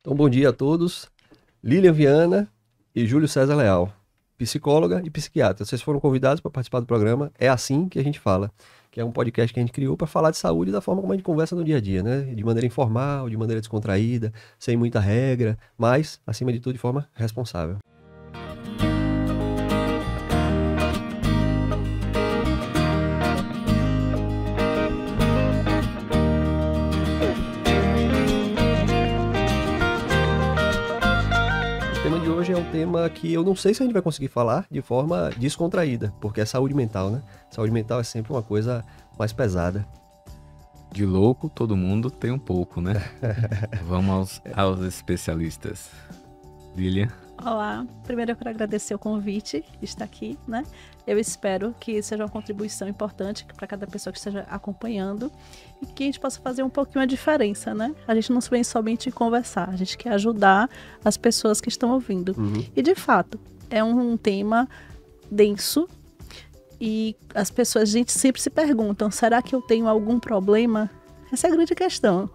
Então, bom dia a todos. Lilian Viana e Júlio César Leal, psicóloga e psiquiatra. Vocês foram convidados para participar do programa. É assim que a gente fala, que é um podcast que a gente criou para falar de saúde da forma como a gente conversa no dia a dia, né? De maneira informal, de maneira descontraída, sem muita regra, mas, acima de tudo, de forma responsável. Hoje é um tema que eu não sei se a gente vai conseguir falar de forma descontraída, porque é saúde mental, né? Saúde mental é sempre uma coisa mais pesada. De louco, todo mundo tem um pouco, né? Vamos aos especialistas. Lilian. Olá, primeiro eu quero agradecer o convite de estar aqui, né? Eu espero que seja uma contribuição importante para cada pessoa que esteja acompanhando e que a gente possa fazer um pouquinho a diferença, né? A gente não vem somente conversar, a gente quer ajudar as pessoas que estão ouvindo. E de fato, é um tema denso e as pessoas, a gente sempre se perguntam, será que eu tenho algum problema? Essa é a grande questão.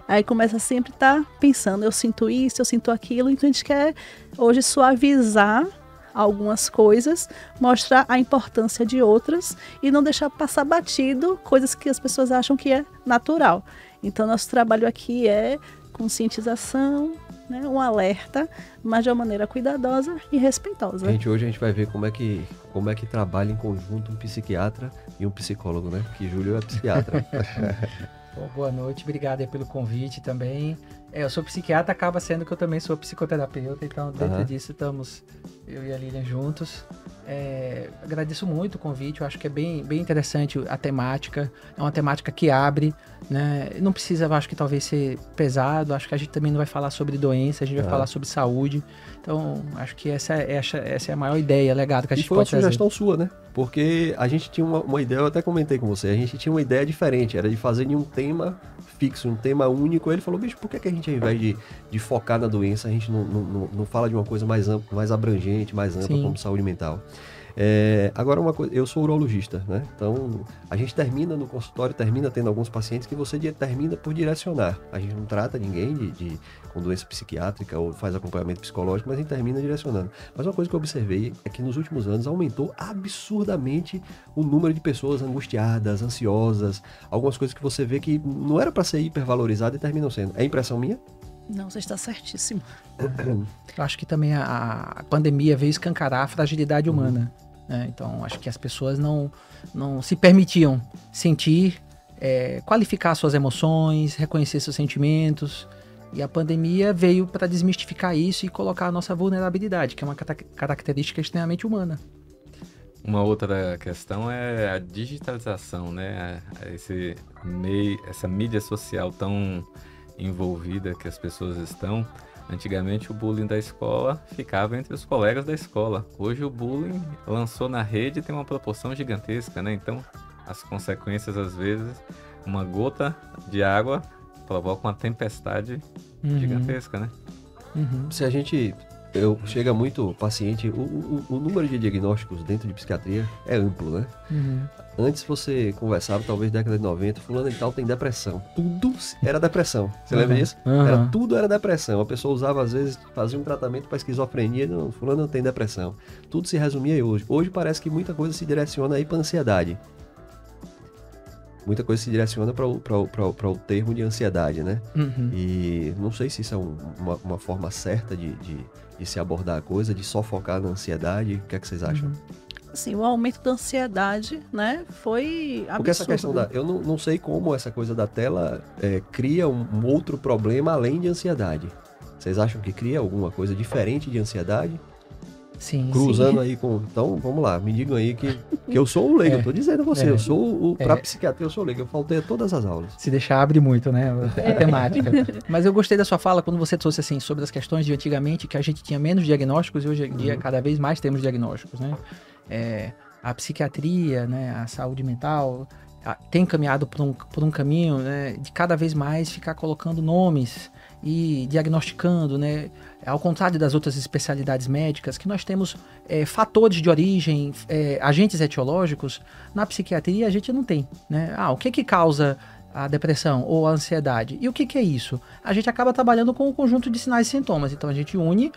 Aí começa sempre a estar pensando, eu sinto isso, eu sinto aquilo, então a gente quer hoje suavizar algumas coisas, mostrar a importância de outras e não deixar passar batido coisas que as pessoas acham que é natural. Então nosso trabalho aqui é conscientização, né, um alerta, mas de uma maneira cuidadosa e respeitosa. Hoje a gente vai ver como é que trabalha em conjunto um psiquiatra e um psicólogo, né? Que Júlio é psiquiatra. Boa noite, obrigado aí pelo convite também. Eu sou psiquiatra, acaba sendo que eu também sou psicoterapeuta, então dentro disso estamos eu e a Lilian juntos. Agradeço muito o convite, eu acho que é bem interessante a temática, é uma temática que abre, né? Não precisa, eu acho que talvez ser pesado, acho que a gente também não vai falar sobre doença, a gente vai falar sobre saúde, então acho que essa é a maior ideia, legado que a gente pode trazer. E foi uma sugestão sua, né? Porque a gente tinha uma ideia, eu até comentei com você, a gente tinha uma ideia diferente, era de fazer de um tema fixo, um tema único. Ele falou, bicho, por que a gente, ao invés de focar na doença, a gente não fala de uma coisa mais ampla, mais abrangente, mais ampla, como saúde mental? Agora, uma coisa, eu sou urologista, né? Então, a gente termina no consultório, termina tendo alguns pacientes que você termina por direcionar. A gente não trata ninguém com doença psiquiátrica ou faz acompanhamento psicológico, mas a gente termina direcionando. Mas uma coisa que eu observei é que nos últimos anos aumentou absurdamente o número de pessoas angustiadas, ansiosas, algumas coisas que você vê que não era para ser hipervalorizada e terminam sendo. É impressão minha? Não, você está certíssimo. Eu acho que também a pandemia veio escancarar a fragilidade humana. Né? Então, acho que as pessoas não se permitiam sentir, qualificar suas emoções, reconhecer seus sentimentos. E a pandemia veio para desmistificar isso e colocar a nossa vulnerabilidade, que é uma característica extremamente humana. Uma outra questão é a digitalização, né? Essa mídia social tão envolvida que as pessoas estão. Antigamente o bullying da escola ficava entre os colegas da escola. Hoje o bullying lançou na rede e tem uma proporção gigantesca, né? Então as consequências, às vezes, uma gota de água provoca uma tempestade gigantesca, né? Se a gente... chega muito paciente, o número de diagnósticos dentro de psiquiatria é amplo, né? Antes você conversava, talvez década de 90, fulano e tal tem depressão. Tudo era depressão. Você lembra disso? Tudo era depressão. A pessoa usava, às vezes, fazia um tratamento para esquizofrenia, não, fulano não tem depressão. Tudo se resumia hoje. Hoje parece que muita coisa se direciona aí para ansiedade. Muita coisa se direciona para o termo de ansiedade, né? E não sei se isso é uma forma certa de se abordar a coisa, de só focar na ansiedade. O que é que vocês acham? Sim, o aumento da ansiedade, né, foi absurdo. Porque essa questão eu não sei como essa coisa da tela cria um outro problema além de ansiedade. Vocês acham que cria alguma coisa diferente de ansiedade? Sim, cruzando aí com... Então, vamos lá, me digam aí que eu sou o leigo, eu tô dizendo a você, eu sou pra psiquiatria, eu sou leigo, eu faltei a todas as aulas. Se deixar, abre muito, né, a temática. Mas eu gostei da sua fala quando você trouxe, assim, sobre as questões de antigamente, que a gente tinha menos diagnósticos e hoje em dia cada vez mais temos diagnósticos, né. A psiquiatria, né, a saúde mental tem caminhado por um caminho, né, de cada vez mais ficar colocando nomes e diagnosticando, né? Ao contrário das outras especialidades médicas, que nós temos fatores de origem, agentes etiológicos, na psiquiatria a gente não tem, né? O que causa a depressão ou a ansiedade. E o que é isso? A gente acaba trabalhando com um conjunto de sinais e sintomas. Então a gente une,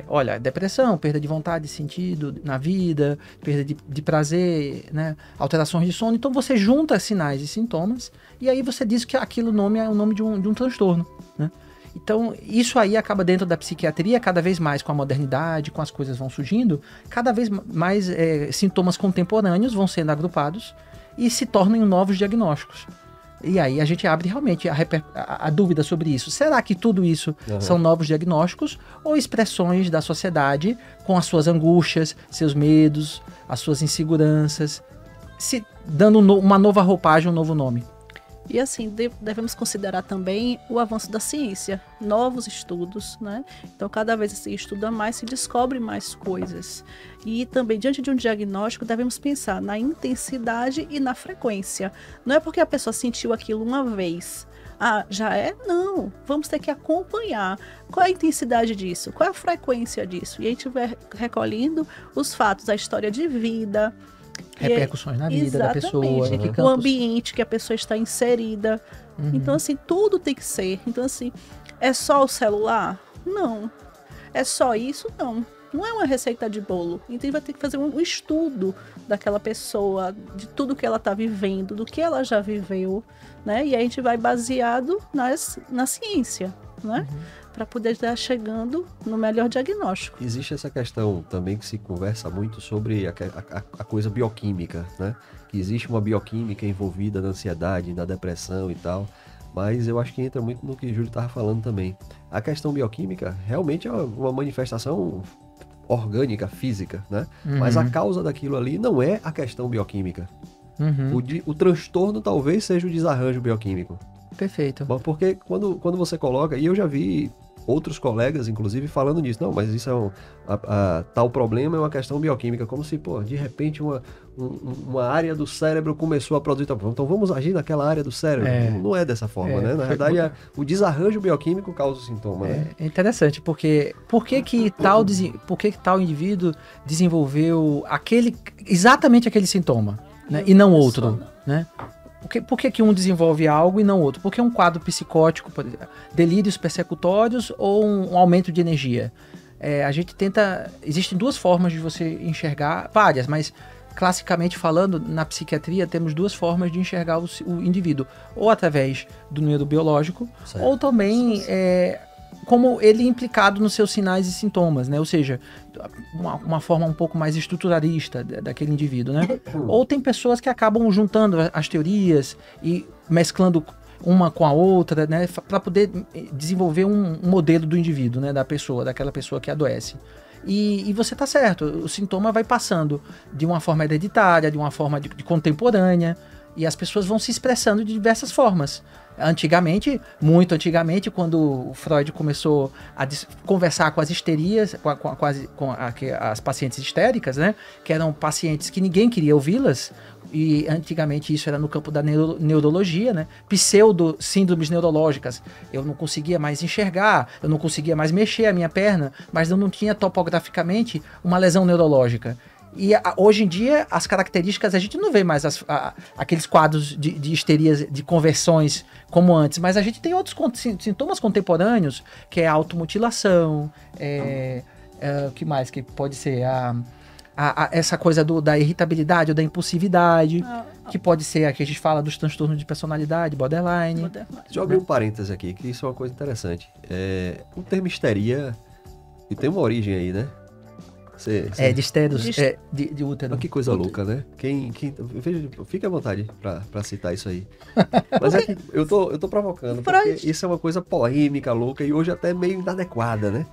olha, depressão, perda de vontade, de sentido na vida, perda de prazer, né? Alterações de sono. Então você junta sinais e sintomas e aí você diz que aquilo nome é o nome de um transtorno, né? Então, isso aí acaba dentro da psiquiatria, cada vez mais com a modernidade, com as coisas vão surgindo, cada vez mais sintomas contemporâneos vão sendo agrupados e se tornam novos diagnósticos. E aí a gente abre realmente a dúvida sobre isso. Será que tudo isso são novos diagnósticos ou expressões da sociedade com as suas angústias, seus medos, as suas inseguranças, se dando uma nova roupagem, um novo nome? E assim, devemos considerar também o avanço da ciência, novos estudos, né? Então, cada vez se estuda mais, se descobre mais coisas. E também, diante de um diagnóstico, devemos pensar na intensidade e na frequência. Não é porque a pessoa sentiu aquilo uma vez. Ah, já é? Não. Vamos ter que acompanhar. Qual é a intensidade disso? Qual é a frequência disso? E a gente vai recolhendo os fatos, a história de vida, repercussões na vida da pessoa. O ambiente que a pessoa está inserida. Então, assim, tudo tem que ser. Então, assim, é só o celular? Não. É só isso? Não. Não é uma receita de bolo. Então, vai ter que fazer um estudo daquela pessoa, de tudo que ela está vivendo, do que ela já viveu, né? E aí a gente vai baseado na ciência, né? Para poder estar chegando no melhor diagnóstico. Existe essa questão também que se conversa muito sobre a coisa bioquímica, né? Que existe uma bioquímica envolvida na ansiedade, na depressão e tal, mas eu acho que entra muito no que o Júlio estava falando também. A questão bioquímica realmente é uma manifestação orgânica, física, né? Mas a causa daquilo ali não é a questão bioquímica. O transtorno talvez seja o desarranjo bioquímico. Perfeito. Porque quando você coloca, e eu já vi outros colegas, inclusive, falando nisso, não, mas isso é tal problema é uma questão bioquímica, como se, de repente uma área do cérebro começou a produzir, então vamos agir naquela área do cérebro. Não é dessa forma, né? Na verdade, o desarranjo bioquímico causa o sintoma, né? É interessante, porque por que tal indivíduo desenvolveu exatamente aquele sintoma, né? E não outro, né? Por que um desenvolve algo e não outro? Porque um quadro psicótico, delírios persecutórios ou um aumento de energia? A gente tenta... Existem duas formas de você enxergar, várias, mas classicamente falando, na psiquiatria temos duas formas de enxergar o indivíduo. Ou através do neurobiológico, certo, ou também como ele implicado nos seus sinais e sintomas, né? Ou seja, uma forma um pouco mais estruturalista daquele indivíduo, né? Ou tem pessoas que acabam juntando as teorias e mesclando uma com a outra, né? Para poder desenvolver um modelo do indivíduo, né? Daquela pessoa que adoece. E você tá certo, o sintoma vai passando de uma forma hereditária, de uma forma de contemporânea, e as pessoas vão se expressando de diversas formas. Muito antigamente, quando o Freud começou a conversar com as histerias, com as pacientes histéricas, né? Que eram pacientes que ninguém queria ouvi-las, e antigamente isso era no campo da neurologia, né? Pseudo-síndromes neurológicas. Eu não conseguia mais enxergar, eu não conseguia mais mexer a minha perna, mas eu não tinha topograficamente uma lesão neurológica. E hoje em dia, as características, a gente não vê mais aqueles quadros de histerias, de conversões como antes, mas a gente tem outros sintomas contemporâneos, que é a automutilação, o que mais que pode ser? Essa coisa da irritabilidade ou da impulsividade, que pode ser a que a gente fala dos transtornos de personalidade, borderline. Deixa eu abrir um parêntese aqui, que isso é uma coisa interessante. O termo histeria, e tem uma origem aí, né? De estéreos, de útero. Que coisa louca, né? Fique à vontade pra citar isso aí. Mas é que eu tô provocando, porque isso é uma coisa polêmica, louca, e hoje até meio inadequada, né?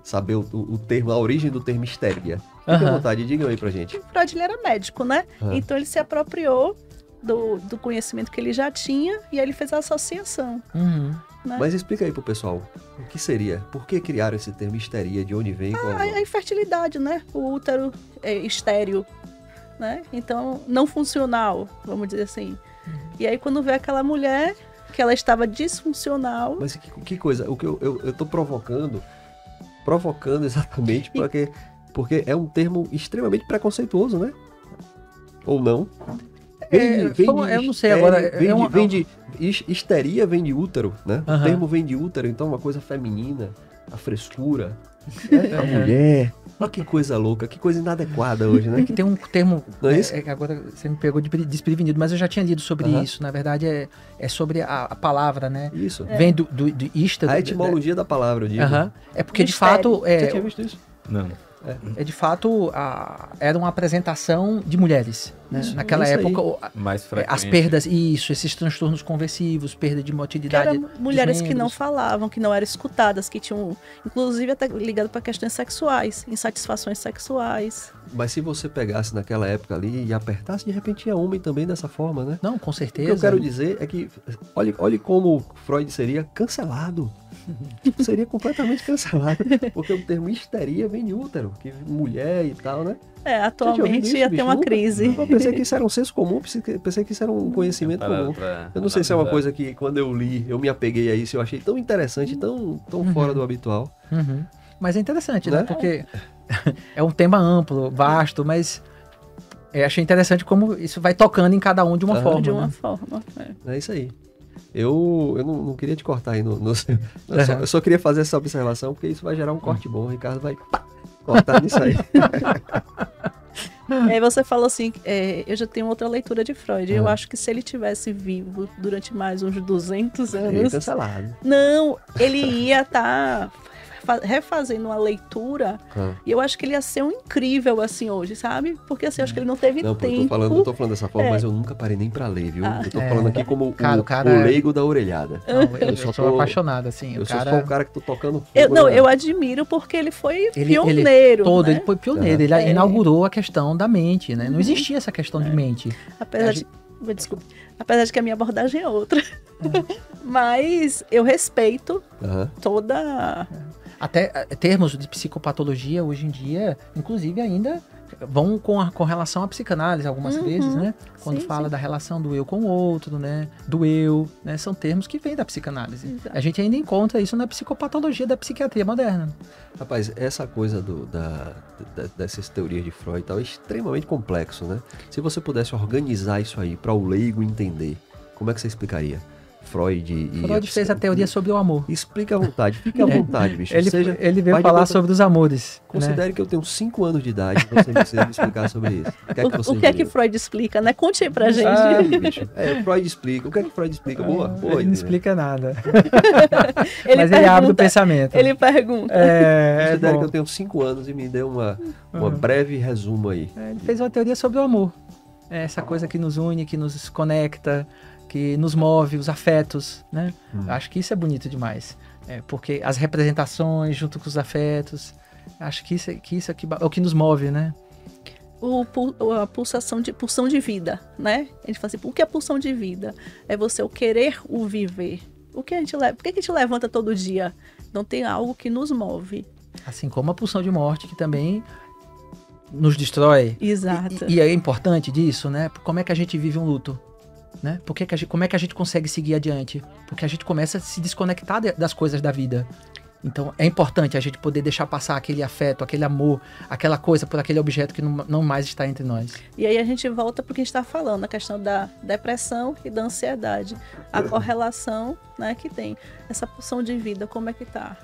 Saber o termo, a origem do termo histeria. Fique à vontade, digam aí pra gente. O Freud, ele era médico, né? Então ele se apropriou do conhecimento que ele já tinha, e aí ele fez a associação. Né? Mas explica aí pro pessoal, o que seria? Por que criaram esse termo histeria? De onde vem? A infertilidade, né? O útero é estéril, né? Então, não funcional, vamos dizer assim. E aí, quando vê aquela mulher que ela estava disfuncional... Mas que coisa, o que eu tô provocando exatamente porque é um termo extremamente preconceituoso, né? Ou não? eu não sei agora. Histeria vem de útero, né? Aham. O termo vem de útero, então uma coisa feminina, a frescura, a mulher. Olha que coisa louca, que coisa inadequada hoje, né? Que tem um termo. Não é isso? Agora você me pegou desprevenido, mas eu já tinha lido sobre Aham. isso. Na verdade, é sobre a palavra, né? Isso. Vem do Ístaro. A etimologia da palavra, eu digo. Aham. É porque, de Mistério. fato, Você tinha visto isso? Não. de fato, era uma apresentação de mulheres. Né? Isso, Naquela isso aí. época, Mais frequente. as perdas, esses transtornos conversivos, perda de Que motilidade. eram mulheres dos que não membros. falavam, que não eram escutadas, que tinham, inclusive, até ligado para questões sexuais, insatisfações sexuais. Mas se você pegasse naquela época ali e apertasse, de repente tinha homem também dessa forma, né? Não, com O certeza. que eu quero dizer é que, olhe como Freud seria cancelado. Seria completamente cancelado. Porque o termo histeria vem de útero, que mulher e tal, né? Atualmente isso, ia ter bicho? uma Nunca. crise. Eu pensei que isso era um senso comum, pensei que isso era um conhecimento comum. Eu não sei se é uma coisa que, quando eu li, eu me apeguei a isso, eu achei tão interessante, tão fora do habitual. Uhum. Mas é interessante, né? Né? Porque é um tema amplo, vasto, mas achei interessante como isso vai tocando em cada um de uma Aham. forma. De uma né? forma. É isso aí. Eu não queria te cortar aí eu só queria fazer essa observação, porque isso vai gerar um corte bom. O Ricardo vai cortar nisso aí. Aí você falou assim, eu já tenho outra leitura de Freud. Eu Ah. acho que se ele tivesse vivo durante mais uns 200 Ele anos, cancelado. não, ele ia estar refazendo uma leitura, Ah. e eu acho que ele ia ser um incrível assim hoje, sabe? Porque assim, eu acho que ele não teve Não, pô, eu tempo. tô falando dessa forma, É. mas eu nunca parei nem pra ler, viu? Ah. Eu tô falando aqui como Cara, o o cara- leigo da orelhada. Não, eu só sou tô- apaixonado, assim. Eu o sou cara, só o cara que tô tocando fogo. Eu admiro porque ele foi Ele pioneiro, todo, né? ele foi pioneiro, ele inaugurou a questão da mente, né? Não existia essa questão de mente. Apesar de... Desculpa. Apesar de que a minha abordagem é outra. Mas eu respeito Aham. toda... Até termos de psicopatologia hoje em dia, inclusive ainda vão com relação à psicanálise algumas vezes, né? Quando Sim, fala sim. da relação do eu com o outro, né? Do eu, né? São termos que vêm da psicanálise. Exato. A gente ainda encontra isso na psicopatologia da psiquiatria moderna. Rapaz, essa coisa dessas teorias de Freud e tal é extremamente complexo, né? Se você pudesse organizar isso aí para o leigo entender, como é que você explicaria? Freud e... Freud fez a teoria sobre o amor. Explica à vontade, fique à vontade, bicho. Ele veio vai de falar conta- sobre os amores. Né? Considere que eu tenho 5 anos de idade, você precisa me explicar sobre isso. O que é que você O que é que diria? Freud explica, né? Conte aí pra gente. Ah, bicho. Freud explica. O que é que Freud explica? Boa Ele não ideia. explica nada. Ele Mas ele abre o pergunta, pensamento. Ele pergunta. Considere bom. que eu tenho 5 anos e me dê uma breve resumo aí. Ele fez uma teoria sobre o amor. É essa coisa que nos une, que nos conecta, que nos move, os afetos, né? Acho que isso é bonito demais. Porque as representações junto com os afetos, acho que isso aqui é o que nos move, né? A pulsão de vida, né? A gente fala assim, o que é pulsão de vida? É você o querer o viver. Por que a gente levanta todo dia? Então tem algo que nos move. Assim como a pulsão de morte, que também nos destrói. Exato. E é importante disso, né? Como é que a gente vive um luto? Né? Como é que a gente consegue seguir adiante? Porque a gente começa a se desconectar das coisas da vida. Então é importante a gente poder deixar passar aquele afeto, aquele amor, aquela coisa por aquele objeto que não mais está entre nós. E aí a gente volta para o que a gente está falando, a questão da depressão e da ansiedade. A correlação, né, que tem. Essa pulsão de vida, como é que tá?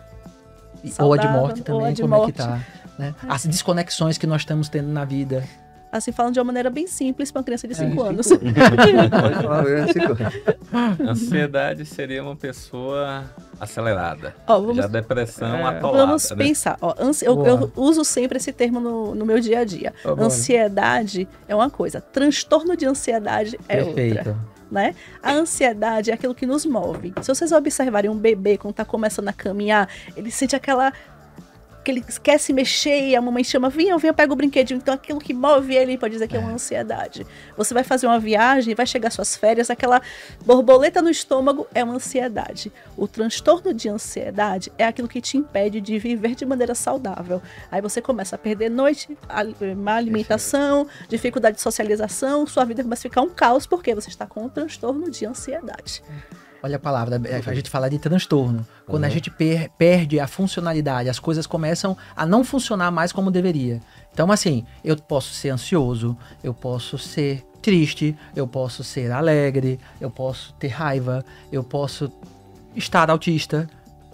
Ou a de Saudável, morte ou também, a de como é morte. que tá? Né? As desconexões que nós estamos tendo na vida. Assim, falando de uma maneira bem simples para uma criança de 5 anos. Pode falar, é 5 anos. Ansiedade seria uma pessoa acelerada. Ó, vamos- Já a depressão atolada. Vamos né? pensar. Ó, Boa. eu uso sempre esse termo no meu dia a dia. Ó, boa. Ansiedade é uma coisa, transtorno de ansiedade é Perfeito. outra. Né? A ansiedade é aquilo que nos move. Se vocês observarem um bebê quando está começando a caminhar, ele sente que ele quer se mexer e a mamãe chama, venha, pega o brinquedinho. Então aquilo que move ele pode dizer que é uma ansiedade. Você vai fazer uma viagem, vai chegar às suas férias, aquela borboleta no estômago é uma ansiedade. O transtorno de ansiedade é aquilo que te impede de viver de maneira saudável. Aí você começa a perder noite, má alimentação, dificuldade de socialização, sua vida começa a ficar um caos porque você está com um transtorno de ansiedade. Olha a palavra, a gente fala de transtorno. Quando a gente perde a funcionalidade, as coisas começam a não funcionar mais como deveria. Então, assim, eu posso ser ansioso, eu posso triste, eu posso ser alegre, eu posso ter raiva, eu posso estar autista,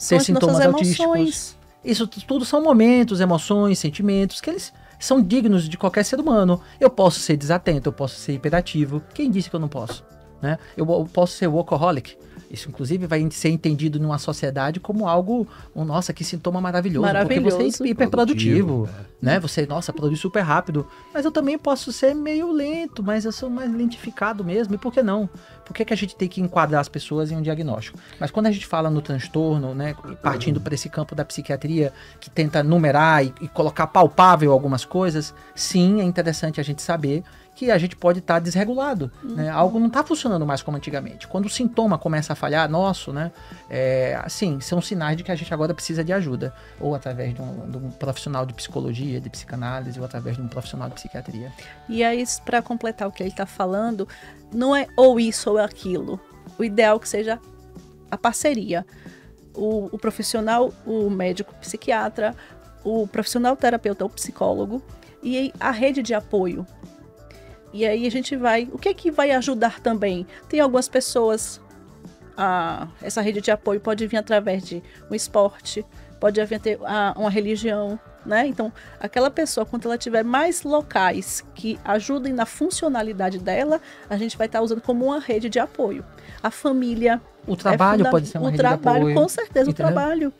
ter sintomas autísticos. Isso tudo são momentos, emoções, sentimentos que eles são dignos de qualquer ser humano. Eu posso ser desatento, eu posso ser hiperativo. Quem disse que eu não posso? Né? Eu posso ser workaholic. Isso, inclusive, vai ser entendido numa sociedade como algo, nossa, que sintoma maravilhoso. Porque você é hiperprodutivo, né? Você, nossa, produz super rápido. Mas eu também posso ser meio lento, mas eu sou mais lentificado mesmo. E por que não? Por que a gente tem que enquadrar as pessoas em um diagnóstico? Mas quando a gente fala no transtorno, né, partindo para esse campo da psiquiatria, que tenta numerar e colocar palpável algumas coisas, sim, é interessante a gente saber que a gente pode estar desregulado, né? Algo não está funcionando mais como antigamente. Quando o sintoma começa a falhar, nosso, né? Assim, são sinais de que a gente agora precisa de ajuda. Ou através de um profissional de psicologia, de psicanálise, ou através de um profissional de psiquiatria. E aí, para completar o que ele está falando, não é ou isso ou aquilo. O ideal é que seja a parceria. O profissional, o médico psiquiatra, o profissional terapeuta, o psicólogo, e a rede de apoio. E aí a gente vai... O que é que vai ajudar também? Tem algumas pessoas... essa rede de apoio pode vir através de um esporte, pode vir uma religião, né? Então, aquela pessoa, quando ela tiver mais locais que ajudem na funcionalidade dela, a gente vai estar usando como uma rede de apoio. A família... O trabalho pode ser uma rede de apoio. O trabalho, com certeza, entendeu? O trabalho.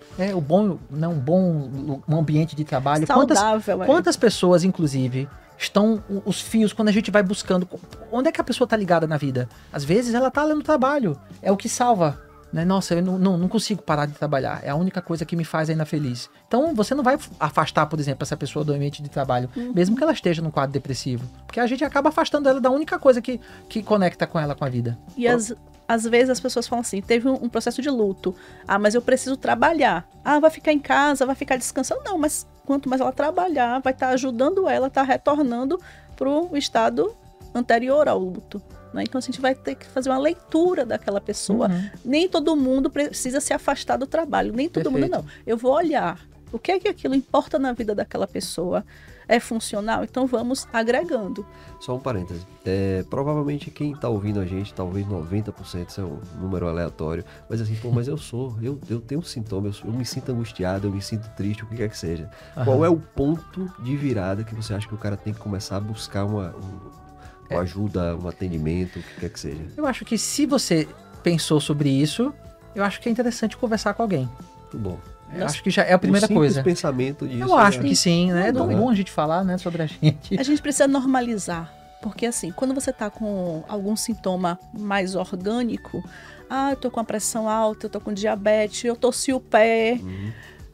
Um bom ambiente de trabalho. Saudável. Quantas pessoas, inclusive... estão os fios, quando a gente vai buscando, onde é que a pessoa está ligada na vida? Às vezes ela está ali no trabalho, é o que salva, né? Nossa, eu não consigo parar de trabalhar, é a única coisa que me faz ainda feliz. Então você não vai afastar, por exemplo, essa pessoa do ambiente de trabalho, mesmo que ela esteja num quadro depressivo, porque a gente acaba afastando ela da única coisa que conecta com ela, com a vida. E às vezes as pessoas falam assim, teve um processo de luto, mas eu preciso trabalhar, vai ficar em casa, vai ficar descansando, não, mas quanto mais ela trabalhar, vai estar ajudando ela, tá retornando para o estado anterior ao luto. Né? Então a gente vai ter que fazer uma leitura daquela pessoa. Nem todo mundo precisa se afastar do trabalho, nem todo mundo não. Eu vou olhar o que é que aquilo importa na vida daquela pessoa. É funcional? Então vamos agregando. Só um parêntese. Provavelmente quem está ouvindo a gente, talvez 90%, isso é um número aleatório, mas assim, mas eu tenho um sintoma, eu me sinto angustiado, eu me sinto triste, o que quer que seja. Qual é o ponto de virada que você acha que o cara tem que começar a buscar uma ajuda, um atendimento, o que quer que seja? Eu acho que se você pensou sobre isso, eu acho que é interessante conversar com alguém. Muito bom. Eu acho que já é a primeira coisa. Pensamento disso, eu acho que sim, né? É bom a gente falar, né, sobre a gente. A gente precisa normalizar, porque assim, quando você tá com algum sintoma mais orgânico, eu tô com a pressão alta, eu tô com diabetes, eu torci o pé,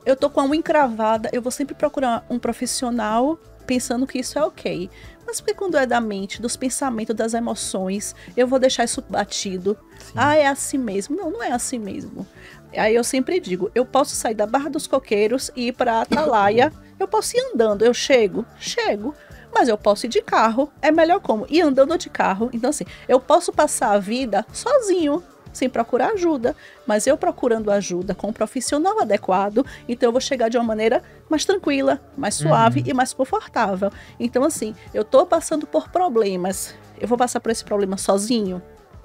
eu tô com a unha encravada, eu vou sempre procurar um profissional pensando que isso é ok. Mas porque quando é da mente, dos pensamentos, das emoções, eu vou deixar isso batido? Sim. É assim mesmo. Não é assim mesmo. Aí eu sempre digo, eu posso sair da Barra dos Coqueiros e ir para Atalaia, eu posso ir andando, eu chego, mas eu posso ir de carro, é melhor como? Ir andando de carro. Então assim, eu posso passar a vida sozinho, sem procurar ajuda, mas eu procurando ajuda com um profissional adequado, então eu vou chegar de uma maneira mais tranquila, mais suave e mais confortável. Então assim, eu tô passando por problemas, eu vou passar por esse problema sozinho?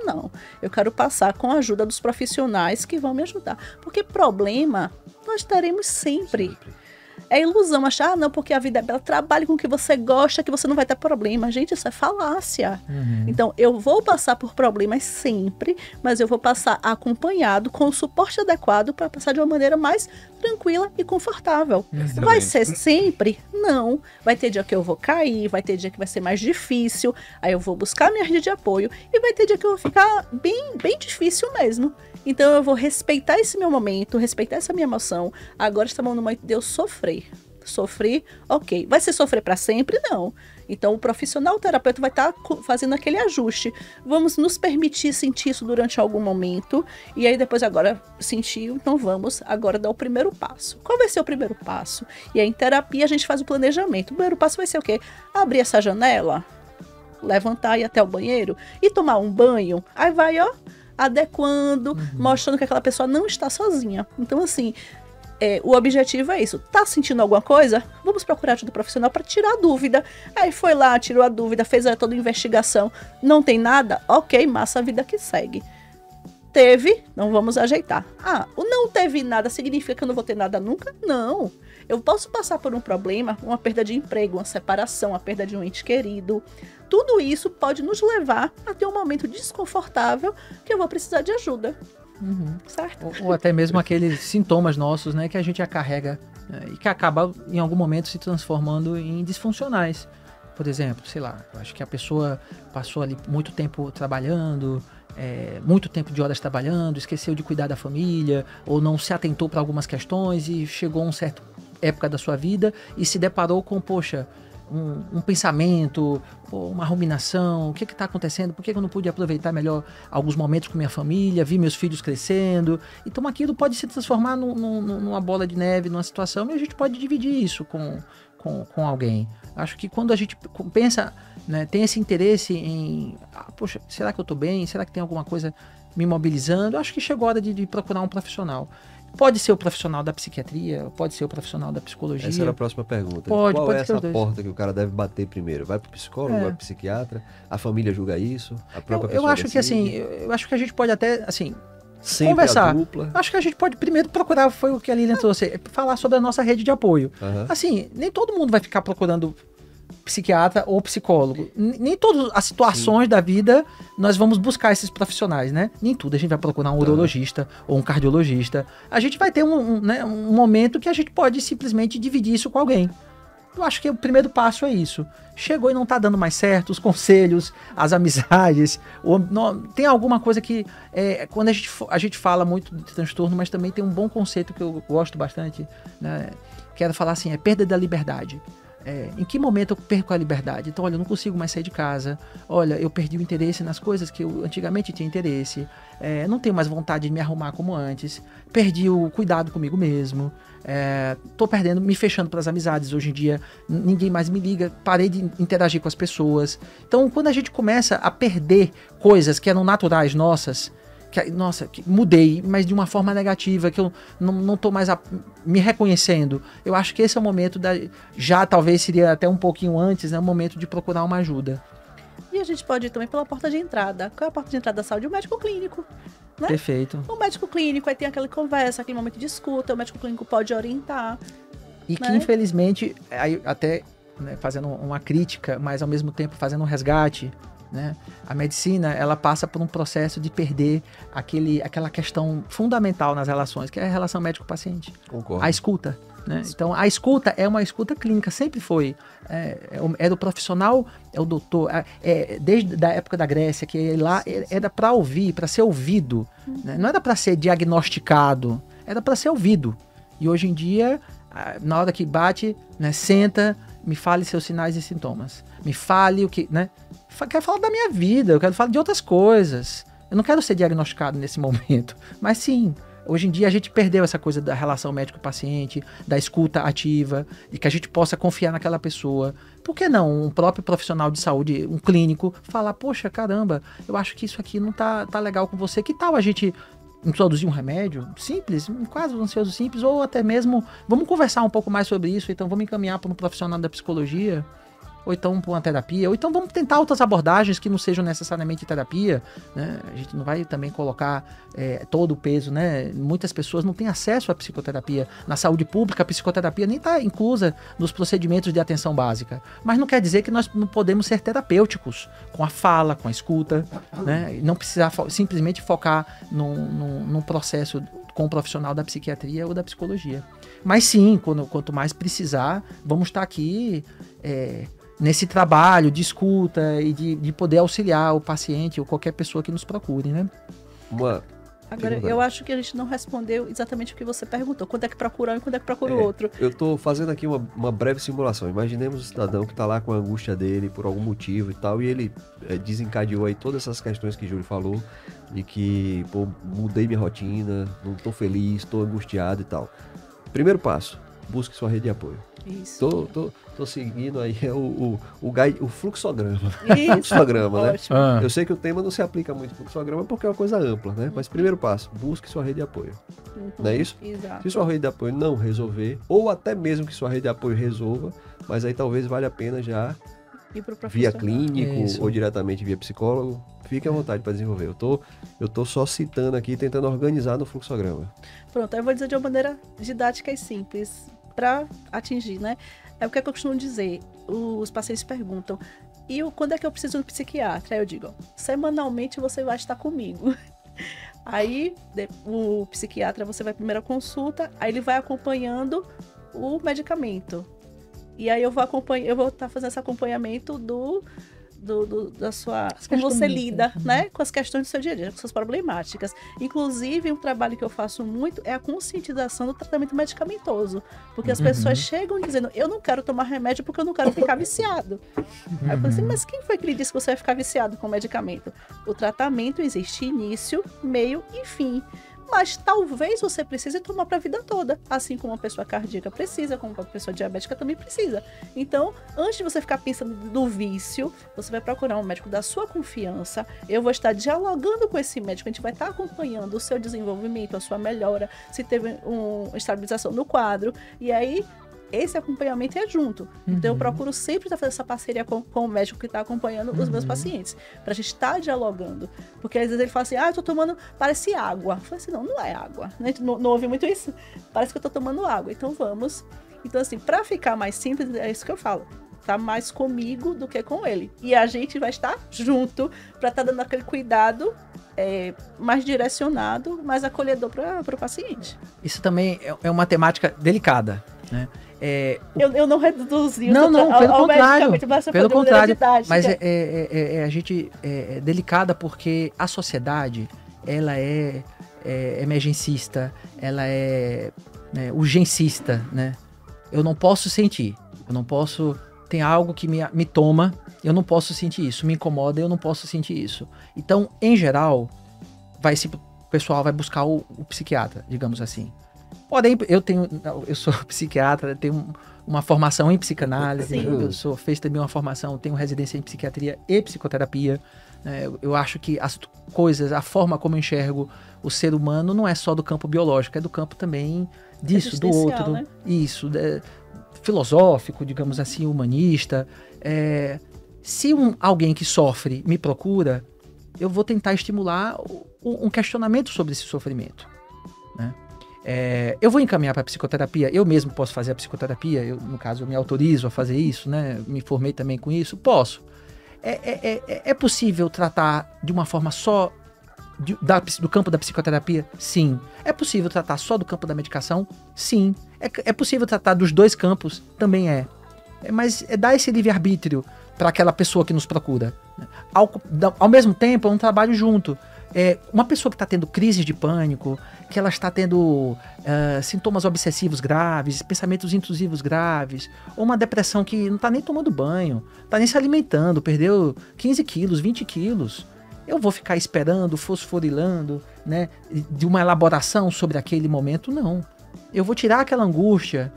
Não, eu quero passar com a ajuda dos profissionais que vão me ajudar, porque problema nós teremos sempre. É ilusão achar, não, porque a vida é bela, trabalhe com o que você gosta, que você não vai ter problema. Gente, isso é falácia. Então, eu vou passar por problemas sempre, mas eu vou passar acompanhado com o suporte adequado para passar de uma maneira mais tranquila e confortável. Excelente. Vai ser sempre? Não. Vai ter dia que eu vou cair, vai ter dia que vai ser mais difícil, aí eu vou buscar minha rede de apoio, e vai ter dia que eu vou ficar bem difícil mesmo. Então eu vou respeitar esse meu momento, respeitar essa minha emoção. Agora estamos no momento de eu sofrer. Sofrer, ok. Vai ser sofrer para sempre? Não. Então o profissional, o terapeuta vai estar fazendo aquele ajuste. Vamos nos permitir sentir isso durante algum momento. E aí depois agora sentiu, então vamos agora dar o primeiro passo. Qual vai ser o primeiro passo? E aí em terapia a gente faz o planejamento. O primeiro passo vai ser o quê? Abrir essa janela, levantar e ir até o banheiro e tomar um banho. Aí vai, adequando, mostrando que aquela pessoa não está sozinha. Então, assim, o objetivo é isso. Tá sentindo alguma coisa? Vamos procurar ajuda profissional para tirar a dúvida. Aí foi lá, tirou a dúvida, fez toda a investigação. Não tem nada? Ok, massa, a vida que segue. Teve, não vamos ajeitar. O não teve nada significa que eu não vou ter nada nunca? Não. Eu posso passar por um problema, uma perda de emprego, uma separação, a perda de um ente querido. Tudo isso pode nos levar a ter um momento desconfortável que eu vou precisar de ajuda. Certo? Ou até mesmo aqueles sintomas nossos, né, que a gente já carrega, e que acaba em algum momento se transformando em disfuncionais. Por exemplo, sei lá, eu acho que a pessoa passou ali muito tempo trabalhando, muito tempo de horas trabalhando, esqueceu de cuidar da família, ou não se atentou para algumas questões e chegou a uma certa época da sua vida e se deparou com, poxa, um pensamento, uma ruminação, o que está acontecendo, por que eu não pude aproveitar melhor alguns momentos com minha família, vi meus filhos crescendo. Então aquilo pode se transformar numa bola de neve, numa situação, e a gente pode dividir isso com alguém. Acho que quando a gente pensa, né, tem esse interesse em, poxa, será que eu estou bem? Será que tem alguma coisa me mobilizando? Acho que chegou a hora de procurar um profissional. Pode ser o profissional da psiquiatria, pode ser o profissional da psicologia. Essa era a próxima pergunta. Qual é essa porta que o cara deve bater primeiro? Vai pro psicólogo, vai pro psiquiatra? A família julga isso? A própria pessoa eu acho decide? que assim, eu acho que a gente pode até, assim, sempre conversar. A dupla. Acho que a gente pode primeiro procurar, foi o que a Lilian trouxe, falar sobre a nossa rede de apoio. Assim, nem todo mundo vai ficar procurando psiquiatra ou psicólogo. Nem todas as situações da vida nós vamos buscar esses profissionais, né? Nem tudo a gente vai procurar um urologista ou um cardiologista. A gente vai ter um momento que a gente pode simplesmente dividir isso com alguém. Eu acho que o primeiro passo é isso. Chegou e não tá dando mais certo, os conselhos, as amizades, tem alguma coisa que, quando a gente fala muito de transtorno, mas também tem um bom conceito que eu gosto bastante, né? Quero falar assim, perda da liberdade. Em que momento eu perco a liberdade? Então, olha, eu não consigo mais sair de casa. Olha, eu perdi o interesse nas coisas que eu antigamente tinha interesse. Não tenho mais vontade de me arrumar como antes. Perdi o cuidado comigo mesmo. Tô perdendo, me fechando para as amizades. Hoje em dia, ninguém mais me liga. Parei de interagir com as pessoas. Então, quando a gente começa a perder coisas que eram naturais nossas, que mudei, mas de uma forma negativa, que eu não tô mais me reconhecendo. Eu acho que esse é o momento, já talvez seria até um pouquinho antes, né, o momento de procurar uma ajuda. E a gente pode ir também pela porta de entrada. Qual é a porta de entrada da saúde? O médico clínico. Né? Perfeito. O médico clínico, aí tem aquela conversa, aquele momento de escuta, o médico clínico pode orientar. E que, infelizmente, aí até, né, fazendo uma crítica, mas ao mesmo tempo fazendo um resgate, né? A medicina, ela passa por um processo de perder aquela questão fundamental nas relações, que é a relação médico-paciente. Concordo. A escuta. Né? Então, a escuta é uma escuta clínica, sempre foi. É do profissional, é o doutor. Desde a época da Grécia, que lá era para ouvir, para ser ouvido. Né? Não era para ser diagnosticado, era para ser ouvido. E hoje em dia, na hora que bate, né, senta, me fale seus sinais e sintomas. Me fale o que, né? Quero falar da minha vida, eu quero falar de outras coisas. Eu não quero ser diagnosticado nesse momento. Mas sim, hoje em dia a gente perdeu essa coisa da relação médico-paciente, da escuta ativa, de que a gente possa confiar naquela pessoa. Por que não um próprio profissional de saúde, um clínico, falar, poxa, caramba, eu acho que isso aqui não tá legal com você. Que tal a gente introduzir um remédio simples, um quadro ansioso simples, ou até mesmo, vamos conversar um pouco mais sobre isso, então vamos encaminhar para um profissional da psicologia, ou então para uma terapia, ou então vamos tentar outras abordagens que não sejam necessariamente terapia, né? A gente não vai também colocar todo o peso, né? Muitas pessoas não têm acesso à psicoterapia. Na saúde pública, a psicoterapia nem está inclusa nos procedimentos de atenção básica. Mas não quer dizer que nós não podemos ser terapêuticos com a fala, com a escuta, né? Não precisar simplesmente focar num processo com o profissional da psiquiatria ou da psicologia. Mas sim, quanto mais precisar, vamos estar aqui nesse trabalho de escuta e de poder auxiliar o paciente ou qualquer pessoa que nos procure, né? Agora, eu acho que a gente não respondeu exatamente o que você perguntou. Quando é que procura um e quando é que procura o outro? Eu estou fazendo aqui uma breve simulação. Imaginemos o cidadão que está lá com a angústia dele por algum motivo e tal, e ele desencadeou aí todas essas questões que o Júlio falou, de que, pô, mudei minha rotina, não estou feliz, estou angustiado e tal. Primeiro passo, busque sua rede de apoio. Isso. Tô seguindo aí o fluxograma. Isso. Fluxograma, né? Ótimo. Eu sei que o tema não se aplica muito ao fluxograma porque é uma coisa ampla, né? Mas primeiro passo, busque sua rede de apoio. Não é isso? Exato. Se sua rede de apoio não resolver, ou até mesmo que sua rede de apoio resolva, mas aí talvez valha a pena já E pro via profissional. clínico Isso. ou diretamente via psicólogo, fique à vontade para desenvolver. Eu tô só citando aqui, tentando organizar no fluxograma. Pronto, aí eu vou dizer de uma maneira didática e simples para atingir, né? É o que eu costumo dizer. Os pacientes perguntam: quando é que eu preciso de um psiquiatra? Aí eu digo: semanalmente você vai estar comigo. Aí o psiquiatra, você vai à primeira consulta, aí ele vai acompanhando o medicamento. E aí eu vou estar fazendo esse acompanhamento da sua... Como você lida, né? Com as questões do seu dia a dia, com suas problemáticas. Inclusive, um trabalho que eu faço muito é a conscientização do tratamento medicamentoso. Porque as pessoas chegam dizendo: eu não quero tomar remédio porque eu não quero ficar viciado. Aí eu falo assim: mas quem foi que lhe disse que você vai ficar viciado com o medicamento? O tratamento existe início, meio e fim. Mas talvez você precise tomar para a vida toda, assim como uma pessoa cardíaca precisa, como uma pessoa diabética também precisa. Então, antes de você ficar pensando no vício, você vai procurar um médico da sua confiança. Eu vou estar dialogando com esse médico, a gente vai estar acompanhando o seu desenvolvimento, a sua melhora, se teve uma estabilização no quadro, e aí esse acompanhamento é junto. Então eu procuro sempre estar fazendo essa parceria com o médico que está acompanhando os meus pacientes, para a gente estar dialogando. Porque às vezes ele fala assim: eu tô tomando, parece água. Eu falo assim: não é água. A gente não ouve muito isso. Parece que eu tô tomando água. Então vamos. Então assim, para ficar mais simples, é isso que eu falo. Tá mais comigo do que com ele. E a gente vai estar junto para estar dando aquele cuidado mais direcionado, mais acolhedor para o paciente. Isso também é uma temática delicada, né? Eu não reduzi não, pelo contrário, pelo contrário, mas a gente é delicada porque a sociedade, ela é emergencista, ela é urgencista, né? Eu não posso sentir, tem algo que me toma, eu não posso sentir isso, me incomoda, eu não posso sentir isso. Então, em geral, o pessoal vai buscar o psiquiatra, digamos assim. Porém, eu sou psiquiatra, tenho uma formação em psicanálise, fiz também uma formação, tenho residência em psiquiatria e psicoterapia. Eu acho que as coisas, a forma como eu enxergo o ser humano não é só do campo biológico, é do campo também disso, do outro, né? Isso, filosófico, digamos assim, humanista. Se alguém que sofre me procura, eu vou tentar estimular um questionamento sobre esse sofrimento, né? Eu vou encaminhar para a psicoterapia, eu mesmo posso fazer a psicoterapia, no caso eu me autorizo a fazer isso, né? Me formei também com isso, posso. É possível tratar de uma forma só do campo da psicoterapia? Sim. É possível tratar só do campo da medicação? Sim. É possível tratar dos dois campos? Também é. Mas dar esse livre-arbítrio para aquela pessoa que nos procura. Ao mesmo tempo, é um trabalho junto. Uma pessoa que está tendo crises de pânico, que ela está tendo sintomas obsessivos graves, pensamentos intrusivos graves, ou uma depressão que não está nem tomando banho, está nem se alimentando, perdeu 15 quilos, 20 quilos. Eu vou ficar esperando, fosforilando, né, de uma elaboração sobre aquele momento? Não. Eu vou tirar aquela angústia,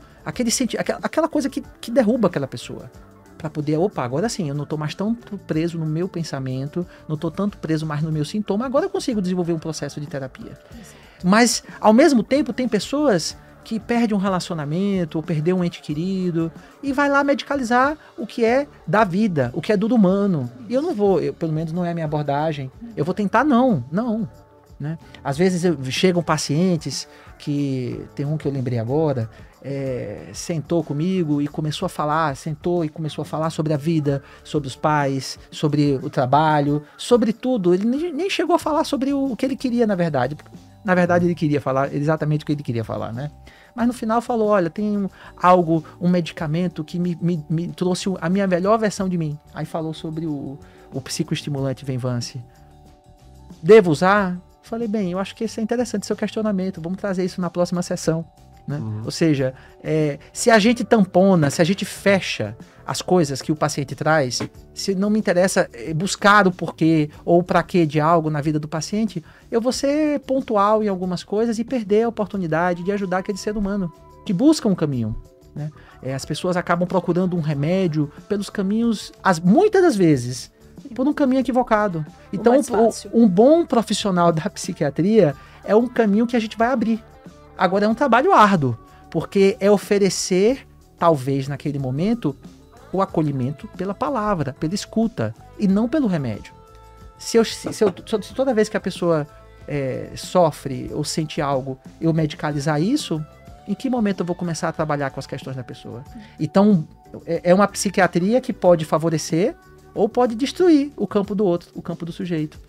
aquela coisa que derruba aquela pessoa. Para poder, agora sim, eu não estou mais tão preso no meu pensamento, não estou tanto preso mais no meu sintoma, agora eu consigo desenvolver um processo de terapia. Mas, ao mesmo tempo, tem pessoas que perdem um relacionamento, ou perdeu um ente querido, e vai lá medicalizar o que é da vida, o que é do humano. E eu não vou, pelo menos não é a minha abordagem, eu vou tentar não. Né? Às vezes chegam pacientes, tem um que eu lembrei agora, sentou comigo e começou a falar sobre a vida, sobre os pais, sobre o trabalho, sobre tudo. Ele nem chegou a falar sobre o que ele queria, na verdade. Na verdade, ele queria falar exatamente o que ele queria falar, né? Mas no final falou: olha, tem um medicamento que me trouxe a minha melhor versão de mim. Aí falou sobre o psicoestimulante Venvance. Devo usar? Falei: bem, eu acho que esse é interessante, seu questionamento. Vamos trazer isso na próxima sessão. Né? Ou seja, se a gente tampona, se a gente fecha as coisas que o paciente traz, se não me interessa buscar o porquê ou o pra quê de algo na vida do paciente, eu vou ser pontual em algumas coisas e perder a oportunidade de ajudar aquele ser humano que busca um caminho, né? As pessoas acabam procurando um remédio pelos caminhos, muitas das vezes, por um caminho equivocado. Então, um bom profissional da psiquiatria é um caminho que a gente vai abrir. Agora, é um trabalho árduo, porque é oferecer, talvez naquele momento, o acolhimento pela palavra, pela escuta, e não pelo remédio. Se toda vez que a pessoa sofre ou sente algo, eu medicalizar isso, em que momento eu vou começar a trabalhar com as questões da pessoa? Então, é uma psiquiatria que pode favorecer ou pode destruir o campo do outro, o campo do sujeito.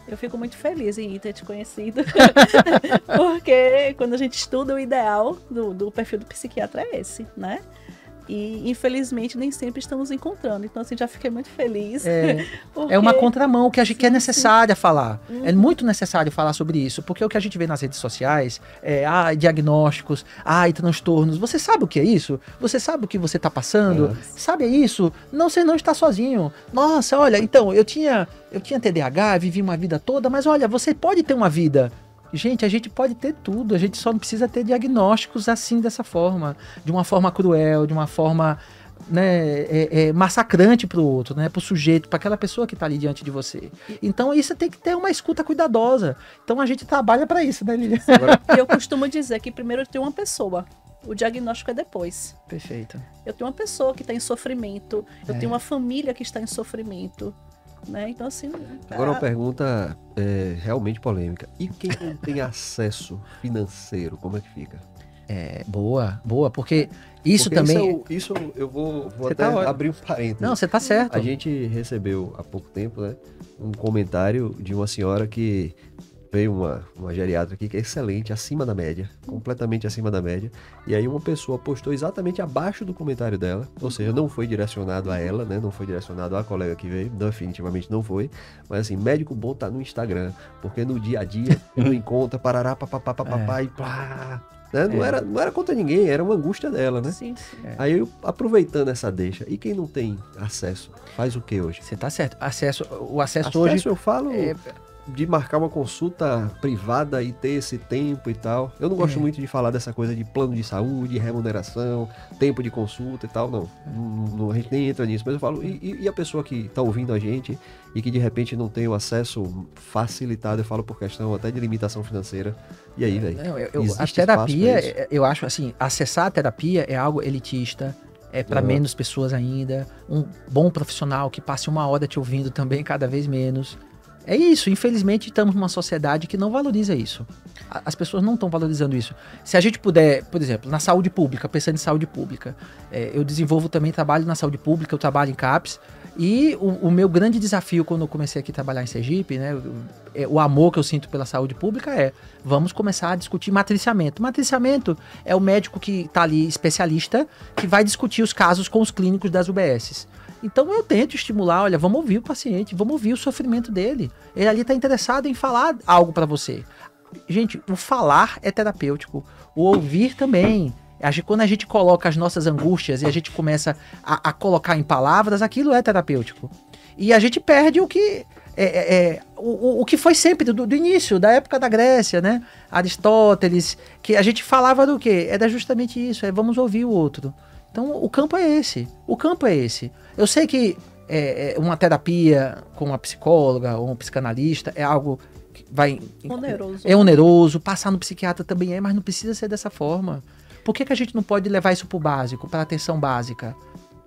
Eu fico muito feliz em ter te conhecido, porque quando a gente estuda, o ideal do perfil do psiquiatra é esse, né? E, infelizmente, nem sempre estamos encontrando. Então, assim, já fiquei muito feliz. Porque... É uma contramão que é necessária falar. É muito necessário falar sobre isso. Porque o que a gente vê nas redes sociais diagnósticos, transtornos. Você sabe o que é isso? Você sabe o que você está passando? Sabe isso? Não, você não está sozinho. Nossa, olha, então, eu tinha TDAH, vivi uma vida toda, mas olha, você pode ter uma vida... Gente, a gente pode ter tudo, a gente só não precisa ter diagnósticos assim, dessa forma, de uma forma cruel, de uma forma, né, massacrante para o outro, né, para o sujeito, para aquela pessoa que está ali diante de você. Então, isso tem que ter uma escuta cuidadosa. Então, a gente trabalha para isso, né, Lilian? Eu costumo dizer que primeiro eu tenho uma pessoa, o diagnóstico é depois. Perfeito. Eu tenho uma pessoa que está em sofrimento, eu tenho uma família que está em sofrimento. Né? Então, assim, agora uma pergunta realmente polêmica. E quem não tem acesso financeiro, como é que fica? Boa, porque isso também... Isso eu vou até abrir um parênteses. Não, você tá certo. A gente recebeu há pouco tempo, né, um comentário de uma senhora que veio uma geriatra aqui que é excelente, acima da média, completamente acima da média. E aí uma pessoa postou exatamente abaixo do comentário dela, ou seja, não foi direcionado a ela, né? Não foi direcionado à colega que veio, definitivamente não foi. Mas assim, médico bom tá no Instagram, porque no dia a dia não encontra, parará, papapá, e plá. Né? Não era contra ninguém, era uma angústia dela, né? Sim. Aí eu, aproveitando essa deixa, e quem não tem acesso, faz o que hoje? Você tá certo. O acesso hoje... eu falo... de marcar uma consulta privada e ter esse tempo e tal. Eu não gosto muito de falar dessa coisa de plano de saúde, remuneração, tempo de consulta e tal, não. A gente nem entra nisso, mas eu falo, e a pessoa que tá ouvindo a gente e que de repente não tem o acesso facilitado, eu falo por questão até de limitação financeira. E aí, velho? A terapia, eu acho assim, acessar a terapia é algo elitista, para menos pessoas ainda, um bom profissional que passe 1 hora te ouvindo também cada vez menos. É isso, infelizmente estamos numa sociedade que não valoriza isso. As pessoas não estão valorizando isso. Se a gente puder, por exemplo, na saúde pública, pensando em saúde pública, eu desenvolvo também trabalho na saúde pública, eu trabalho em CAPS, e o meu grande desafio quando eu comecei aqui a trabalhar em Sergipe, né, o amor que eu sinto pela saúde pública vamos começar a discutir matriciamento. Matriciamento é o médico que está ali, especialista, que vai discutir os casos com os clínicos das UBSs. Então eu tento estimular, olha, vamos ouvir o paciente, vamos ouvir o sofrimento dele. Ele ali está interessado em falar algo para você. Gente, o falar é terapêutico, o ouvir também. Quando a gente coloca as nossas angústias e a gente começa a colocar em palavras, aquilo é terapêutico. E a gente perde o que o que foi sempre do início, da época da Grécia, né? Aristóteles, que a gente falava do quê? Era justamente isso, vamos ouvir o outro. Então, o campo é esse. Eu sei que uma terapia com uma psicóloga ou um psicanalista é algo que vai... Oneroso. É oneroso, passar no psiquiatra também mas não precisa ser dessa forma. Por que a gente não pode levar isso para o básico, para a atenção básica?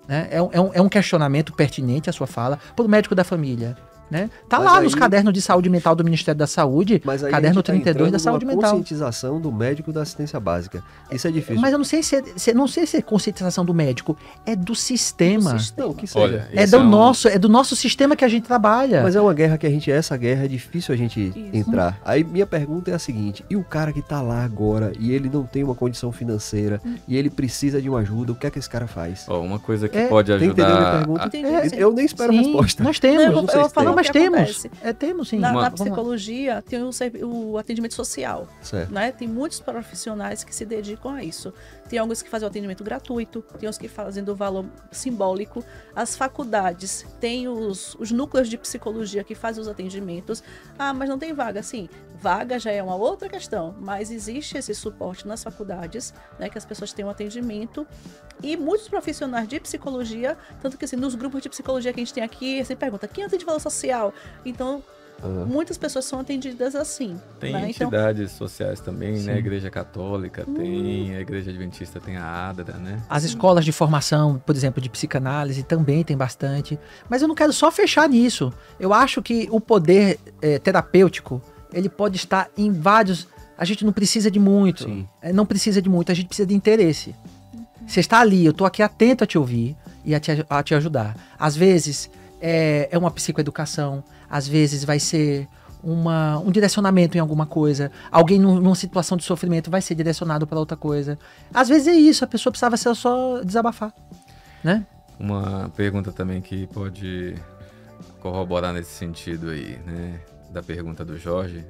Né? É um questionamento pertinente à sua fala, para o médico da família. Né? Tá mas lá nos cadernos de saúde mental do Ministério da Saúde, caderno 32 da saúde mental. Conscientização do médico da assistência básica. Isso é difícil. Mas eu não sei se é conscientização do médico, é do sistema. Não, que seja. Olha, do nosso sistema que a gente trabalha. Mas é uma guerra que essa guerra é difícil a gente entrar. Aí minha pergunta é a seguinte, e o cara que tá lá agora e ele não tem uma condição financeira e ele precisa de uma ajuda, o que é que esse cara faz? Uma coisa que pode ajudar... Minha pergunta? Eu nem espero a resposta. Nós temos. Eu vou falar uma nós temos. acontece? Temos, sim. Na Vamos lá. psicologia tem o atendimento social, Certo. né? Tem muitos profissionais que se dedicam a isso. Tem alguns que fazem o atendimento gratuito, tem uns que fazem do valor simbólico. As faculdades têm os núcleos de psicologia que fazem os atendimentos. Ah, mas não tem vaga. Sim, vaga já é uma outra questão, mas existe esse suporte nas faculdades, né, que as pessoas têm um atendimento. E muitos profissionais de psicologia, tanto que assim, nos grupos de psicologia que a gente tem aqui, você pergunta, quem atende valor social? Então, muitas pessoas são atendidas assim. Tem né? entidades sociais também, Sim. né? A Igreja Católica tem, a Igreja Adventista tem a ADRA, né? As escolas de formação, por exemplo, de psicanálise também tem bastante. Mas eu não quero só fechar nisso. Eu acho que o poder terapêutico, ele pode estar em vários... A gente não precisa de muito. Sim. Não precisa de muito, a gente precisa de interesse. Você está ali, eu estou aqui atento a te ouvir e a te ajudar. Às vezes é uma psicoeducação, às vezes vai ser um direcionamento em alguma coisa. Alguém numa situação de sofrimento vai ser direcionado para outra coisa. Às vezes é isso, a pessoa precisava só desabafar, né? Uma pergunta também que pode corroborar nesse sentido aí, né? Da pergunta do Jorge.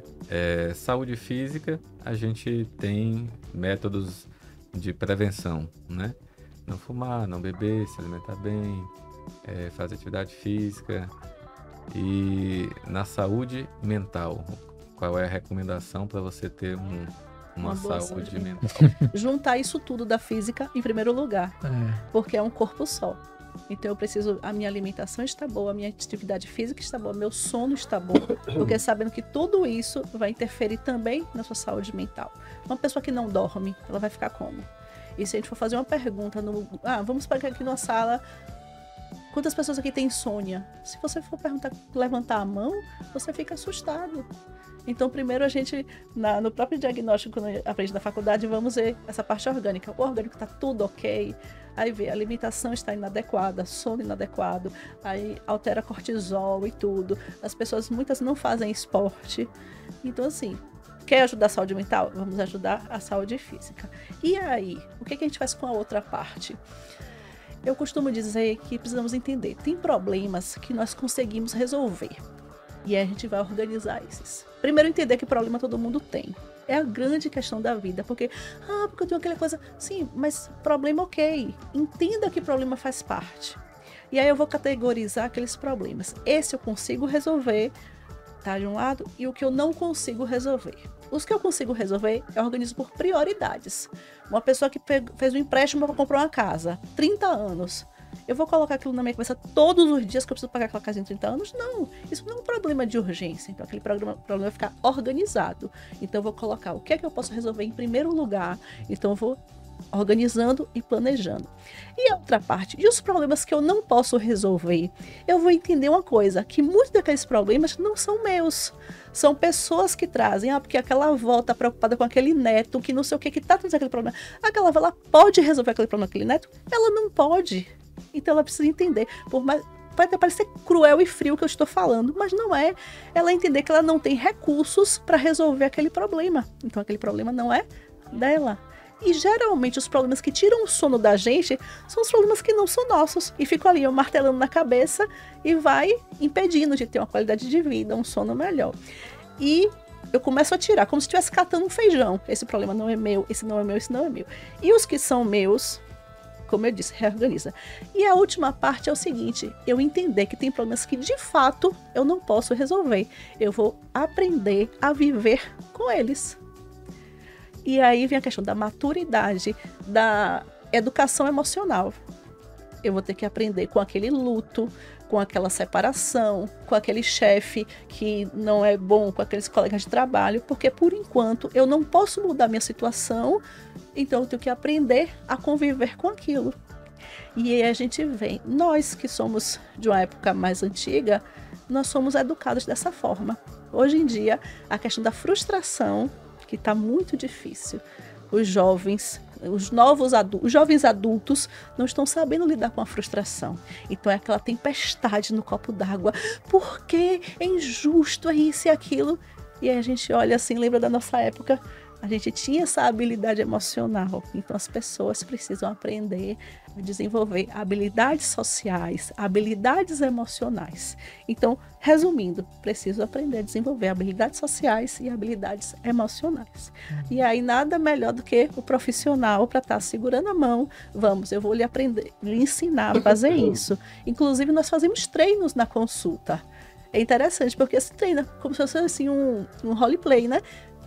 Saúde física, a gente tem métodos de prevenção, né? Não fumar, não beber, se alimentar bem, fazer atividade física. E na saúde mental, qual é a recomendação para você ter uma boa saúde saúde mental? Juntar isso tudo da física em primeiro lugar, porque é um corpo só. Então eu preciso, a minha alimentação está boa, a minha atividade física está boa, meu sono está bom, porque sabendo que tudo isso vai interferir também na sua saúde mental. Uma pessoa que não dorme, ela vai ficar como? E se a gente for fazer uma pergunta, vamos pegar aqui numa sala, quantas pessoas aqui têm insônia? Se você for levantar a mão, você fica assustado. Então, primeiro a gente, no próprio diagnóstico, quando aprende na faculdade, vamos ver essa parte orgânica. O orgânico está tudo ok, aí vê, a alimentação está inadequada, sono inadequado, aí altera cortisol e tudo. As pessoas, muitas não fazem esporte. Então, assim, quer ajudar a saúde mental? Vamos ajudar a saúde física. E aí, o que a gente faz com a outra parte? Eu costumo dizer que precisamos entender, tem problemas que nós conseguimos resolver. E aí a gente vai organizar esses. Primeiro, entender que problema todo mundo tem. É a grande questão da vida. Porque eu tenho aquela coisa... Sim, mas problema ok. Entenda que problema faz parte. E aí eu vou categorizar aqueles problemas. Esse eu consigo resolver, tá, de um lado, e o que eu não consigo resolver. Os que eu consigo resolver, eu organizo por prioridades. Uma pessoa que fez um empréstimo para comprar uma casa, 30 anos... Eu vou colocar aquilo na minha cabeça todos os dias que eu preciso pagar aquela casa em 30 anos? Não, isso não é um problema de urgência. Então, aquele problema vai ficar organizado. Então, eu vou colocar o que é que eu posso resolver em primeiro lugar. Então, eu vou organizando e planejando. E a outra parte, e os problemas que eu não posso resolver? Eu vou entender uma coisa, que muitos daqueles problemas não são meus. São pessoas que trazem, porque aquela avó está preocupada com aquele neto, que não sei o que está trazendo aquele problema. Aquela avó, ela pode resolver aquele problema com aquele neto? Ela não pode. Então ela precisa entender, pode até parecer cruel e frio o que eu estou falando, mas não é. Ela entender que ela não tem recursos para resolver aquele problema. Então aquele problema não é dela. E geralmente os problemas que tiram o sono da gente são os problemas que não são nossos. E ficam ali martelando na cabeça e vai impedindo de ter uma qualidade de vida, um sono melhor. E eu começo a tirar, como se estivesse catando um feijão. Esse problema não é meu, esse não é meu, esse não é meu. E os que são meus, como eu disse, reorganiza. E a última parte é o seguinte, eu entender que tem problemas que de fato eu não posso resolver. Eu vou aprender a viver com eles. E aí vem a questão da maturidade, da educação emocional. Eu vou ter que aprender com aquele luto, com aquela separação, com aquele chefe que não é bom, com aqueles colegas de trabalho, porque por enquanto eu não posso mudar minha situação, então eu tenho que aprender a conviver com aquilo. E aí a gente vê, nós que somos de uma época mais antiga, nós somos educados dessa forma. Hoje em dia, a questão da frustração, que está muito difícil, os jovens adultos não estão sabendo lidar com a frustração. Então é aquela tempestade no copo d'água. Por que é injusto, é isso e aquilo? E aí a gente olha assim, lembra da nossa época, A gente tinha essa habilidade emocional. Então, as pessoas precisam aprender a desenvolver habilidades sociais, habilidades emocionais. Então, resumindo, preciso aprender a desenvolver habilidades sociais e habilidades emocionais. E aí, nada melhor do que o profissional para estar segurando a mão. Vamos, eu vou lhe ensinar a fazer isso. Inclusive, nós fazemos treinos na consulta. É interessante, porque se treina como se fosse assim, um roleplay, né?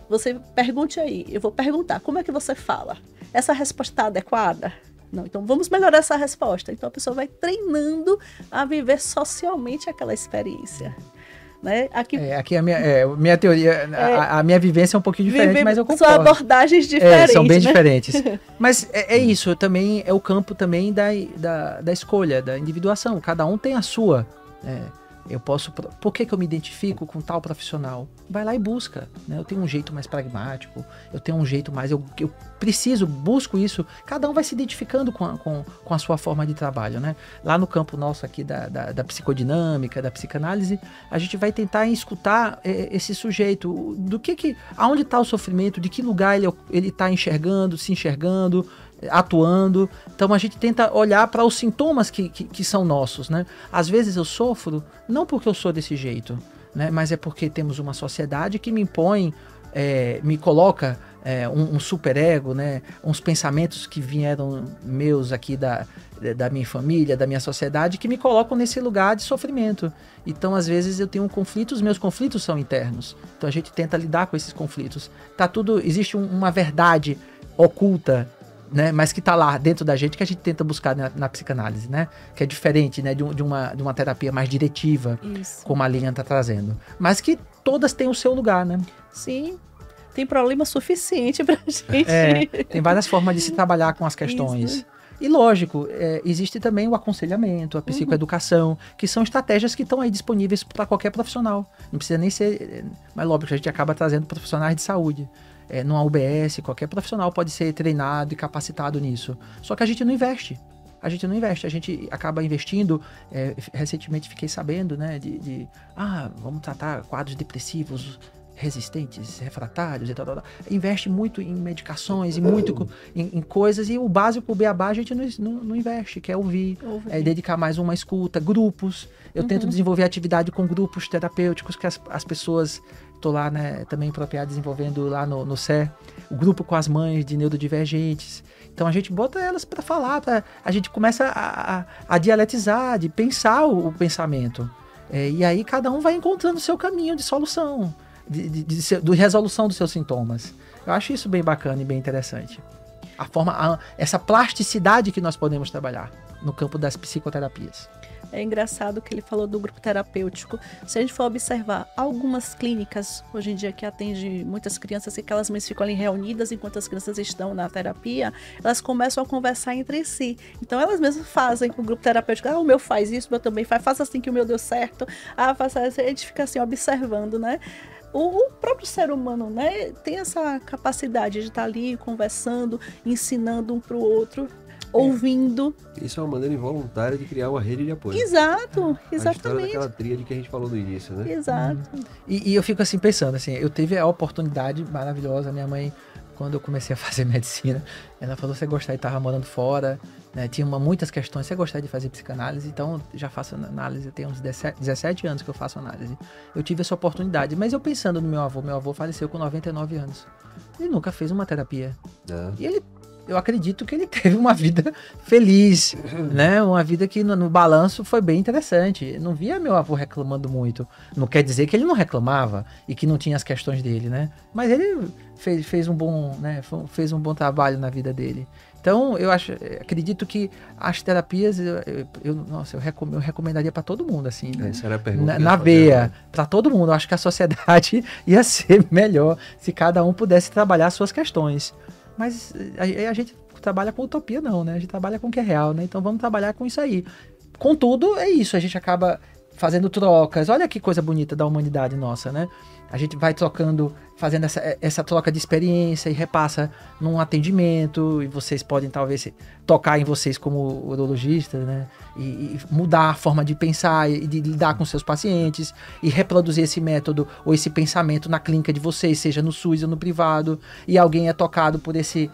Você pergunte aí, eu vou perguntar, como é que você fala? Essa resposta está adequada? Não, então vamos melhorar essa resposta. Então a pessoa vai treinando a viver socialmente aquela experiência. Né? Aqui a minha teoria, a minha vivência é um pouquinho diferente, mas eu concordo. São abordagens diferentes. São bem né? diferentes. Mas é isso, também é o campo também da escolha, da individuação. Cada um tem a sua. Eu posso... Por que eu me identifico com tal profissional? Vai lá e busca. Né? Eu tenho um jeito mais pragmático, eu tenho um jeito mais... Eu busco isso. Cada um vai se identificando com a sua forma de trabalho. Né? Lá no campo nosso aqui da psicodinâmica, da psicanálise, a gente vai tentar escutar esse sujeito. Aonde está o sofrimento, de que lugar ele está se enxergando, atuando. Então a gente tenta olhar para os sintomas que são nossos, né? Às vezes eu sofro não porque eu sou desse jeito, né? Mas é porque temos uma sociedade que me impõe, me coloca um superego, né? Uns pensamentos que vieram meus aqui da minha família, da minha sociedade, que me colocam nesse lugar de sofrimento. Então às vezes eu tenho conflitos, meus conflitos são internos. Então a gente tenta lidar com esses conflitos. Existe uma verdade oculta, né, mas que está lá dentro da gente, que a gente tenta buscar na psicanálise, né, que é diferente, né, de uma terapia mais diretiva, isso, como a Lilian está trazendo, mas que todas têm o seu lugar, né? Sim, tem problema suficiente para a gente. Tem várias formas de se trabalhar com as questões. Isso. E lógico, existe também o aconselhamento, a psicoeducação, que são estratégias que estão aí disponíveis para qualquer profissional. Não precisa nem ser, mas lógico, a gente acaba trazendo profissionais de saúde. Numa UBS, qualquer profissional pode ser treinado e capacitado nisso. Só que a gente não investe. A gente acaba investindo. Recentemente fiquei sabendo, né, vamos tratar quadros depressivos resistentes, refratários e tal. Investe muito em medicações e muito em coisas, e o básico, o beabá, a gente não investe, que é ouvir. Dedicar mais uma escuta, grupos. Eu tento desenvolver atividade com grupos terapêuticos que as pessoas... Estou lá, né, também propriedade desenvolvendo lá no CER, o grupo com as mães de neurodivergentes. Então a gente bota elas para falar, a gente começa a dialetizar, de pensar o pensamento. E aí cada um vai encontrando o seu caminho de solução, de resolução dos seus sintomas. Eu acho isso bem bacana e bem interessante. Essa plasticidade que nós podemos trabalhar no campo das psicoterapias. É engraçado que ele falou do grupo terapêutico. Se a gente for observar algumas clínicas hoje em dia que atendem muitas crianças, e aquelas mães ficam ali reunidas enquanto as crianças estão na terapia, elas começam a conversar entre si. Então elas mesmas fazem o grupo terapêutico. O meu faz isso, o meu também faz. Faça assim que o meu deu certo. Faça assim. A gente fica assim observando, né? O próprio ser humano, né, tem essa capacidade de estar ali conversando, ensinando um para o outro, ouvindo. Isso é uma maneira involuntária de criar uma rede de apoio. Exato, exatamente. A história daquela tríade que a gente falou no início, né? Exato. E eu fico assim pensando, assim, eu tive a oportunidade maravilhosa, minha mãe, quando eu comecei a fazer medicina, ela falou, você gostaria de estar morando fora, né? Tinha muitas questões, você gostaria de fazer psicanálise? Então, já faço análise, tem uns 17 anos que eu faço análise. Eu tive essa oportunidade, mas eu pensando no meu avô faleceu com 99 anos. Ele nunca fez uma terapia. E eu acredito que ele teve uma vida feliz, né? Uma vida que no balanço foi bem interessante. Eu não via meu avô reclamando muito. Não quer dizer que ele não reclamava e que não tinha as questões dele, né? Mas ele fez um bom, né? Fez um bom trabalho na vida dele. Então, acredito que as terapias, eu recomendaria para todo mundo, assim, né? Essa era a pergunta. Na veia, para todo mundo. Eu acho que a sociedade ia ser melhor se cada um pudesse trabalhar suas questões. Mas a gente trabalha com utopia não, né? A gente trabalha com o que é real, né? Então vamos trabalhar com isso aí. Contudo, é isso, a gente acaba fazendo trocas. Olha que coisa bonita da humanidade nossa, né? A gente vai trocando, fazendo essa troca de experiência e repassa num atendimento, e vocês podem talvez tocar em vocês como urologistas, né? E mudar a forma de pensar e de lidar com seus pacientes e reproduzir esse método ou esse pensamento na clínica de vocês, seja no SUS ou no privado, e alguém é tocado por esse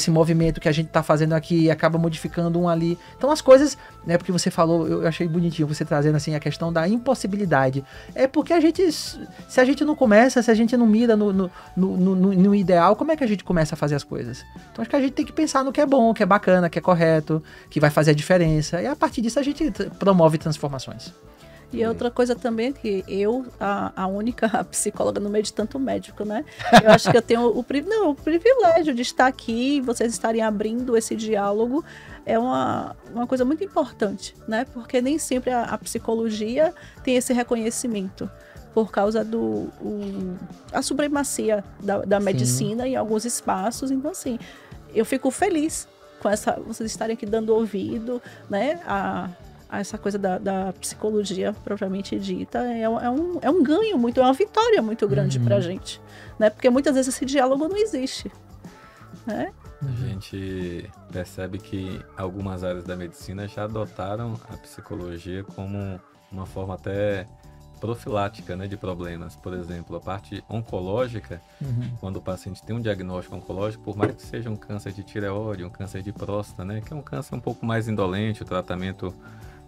movimento que a gente está fazendo aqui e acaba modificando um ali. Então as coisas, né, porque você falou, eu achei bonitinho você trazendo assim a questão da impossibilidade. É porque se a gente não começa, se a gente não mira no ideal, como é que a gente começa a fazer as coisas? Então acho que a gente tem que pensar no que é bom, que é bacana, que é correto, que vai fazer a diferença, e a partir disso a gente promove transformações. E outra coisa também, que eu, a única psicóloga no meio de tanto médico, né? Eu acho que eu tenho o privilégio de estar aqui, vocês estarem abrindo esse diálogo, é uma coisa muito importante, né? Porque nem sempre a psicologia tem esse reconhecimento, por causa a supremacia da medicina em alguns espaços. Então, assim, eu fico feliz com vocês estarem aqui dando ouvido, né, a essa coisa da psicologia propriamente dita. É um ganho muito, é uma vitória muito grande pra gente, né? Porque muitas vezes esse diálogo não existe, né? A gente percebe que algumas áreas da medicina já adotaram a psicologia como uma forma até profilática, né, de problemas. Por exemplo, a parte oncológica, quando o paciente tem um diagnóstico oncológico, por mais que seja um câncer de tireoide, um câncer de próstata, né, que é um câncer um pouco mais indolente, o tratamento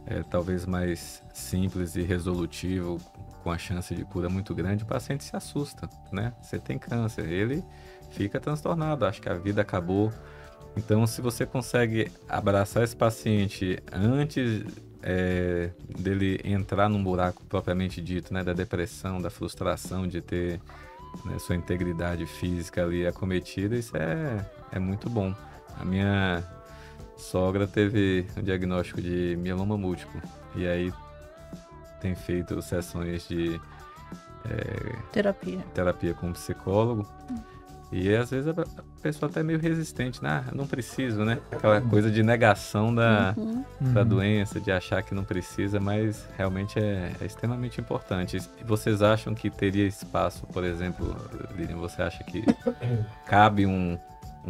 é talvez mais simples e resolutivo, com a chance de cura muito grande, o paciente se assusta, né? Você tem câncer, ele fica transtornado, acha que a vida acabou. Então, se você consegue abraçar esse paciente antes dele entrar num buraco propriamente dito, né, da depressão, da frustração de ter, né, sua integridade física ali acometida, isso é muito bom. A minha sogra teve um diagnóstico de mieloma múltiplo e aí tem feito sessões de terapia com um psicólogo. E às vezes a pessoa até é meio resistente, né? Não preciso, né? Aquela coisa de negação da doença, de achar que não precisa, mas realmente é extremamente importante. E vocês acham que teria espaço, por exemplo, Lilian, você acha que cabe um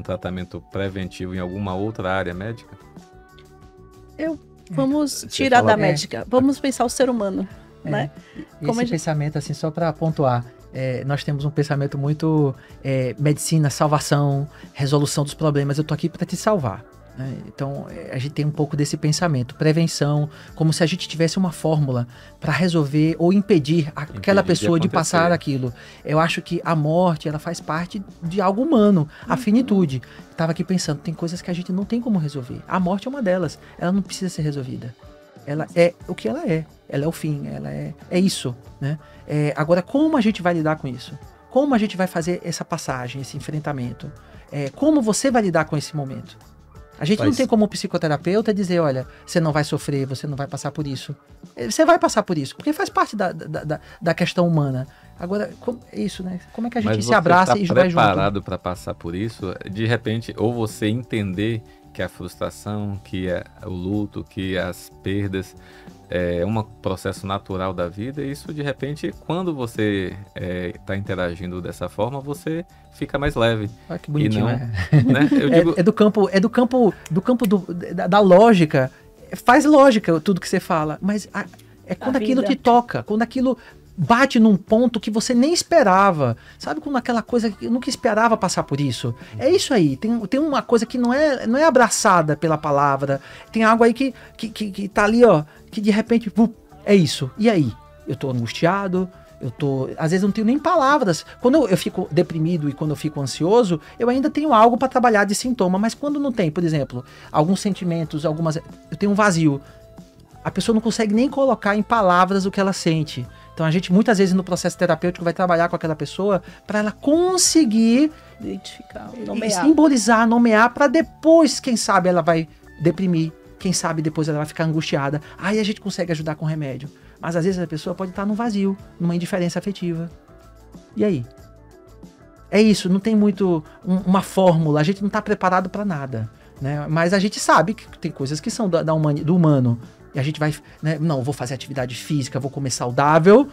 tratamento preventivo em alguma outra área médica? Vamos tirar da médica, vamos pensar o ser humano, né? Esse pensamento, assim, só para pontuar, nós temos um pensamento muito medicina, salvação, resolução dos problemas. Eu tô aqui para te salvar, né? Então a gente tem um pouco desse pensamento, prevenção, como se a gente tivesse uma fórmula para resolver ou impedir aquela pessoa de passar aquilo. Eu acho que a morte, ela faz parte de algo humano, a finitude. Estava aqui pensando, tem coisas que a gente não tem como resolver. A morte é uma delas, ela não precisa ser resolvida. Ela é o que ela é o fim, ela é isso, né? Agora, como a gente vai lidar com isso? Como a gente vai fazer essa passagem, esse enfrentamento? Como você vai lidar com esse momento? A gente não tem como psicoterapeuta dizer, olha, você não vai sofrer, você não vai passar por isso. Você vai passar por isso, porque faz parte da questão humana. Agora, é isso, né? Como é que a gente se abraça e vai junto? Mas você está preparado para passar por isso? De repente, ou você entender que a frustração, que o luto, que as perdas é um processo natural da vida, e isso de repente, quando você está interagindo dessa forma, você fica mais leve. Olha que bonitinho, né? Eu digo... do campo da lógica. Faz lógica tudo que você fala, mas é quando aquilo te toca, quando aquilo bate num ponto que você nem esperava, sabe, quando aquela coisa que eu nunca esperava passar por isso. É isso aí, tem uma coisa que não é abraçada pela palavra, tem algo aí que tá ali, ó, que de repente, é isso. E aí? Eu tô angustiado, às vezes eu não tenho nem palavras. Quando eu fico deprimido e quando eu fico ansioso, eu ainda tenho algo para trabalhar de sintoma, mas quando não tem, por exemplo, alguns sentimentos, eu tenho um vazio. A pessoa não consegue nem colocar em palavras o que ela sente. Então a gente muitas vezes no processo terapêutico vai trabalhar com aquela pessoa para ela conseguir identificar, simbolizar, nomear, para depois, quem sabe, ela vai deprimir, quem sabe depois ela vai ficar angustiada. Aí a gente consegue ajudar com remédio. Mas às vezes a pessoa pode estar num vazio, numa indiferença afetiva. E aí? É isso, não tem muito uma fórmula, a gente não está preparado para nada, né? Mas a gente sabe que tem coisas que são do humano. E a gente vai, né, não, vou fazer atividade física, vou comer saudável,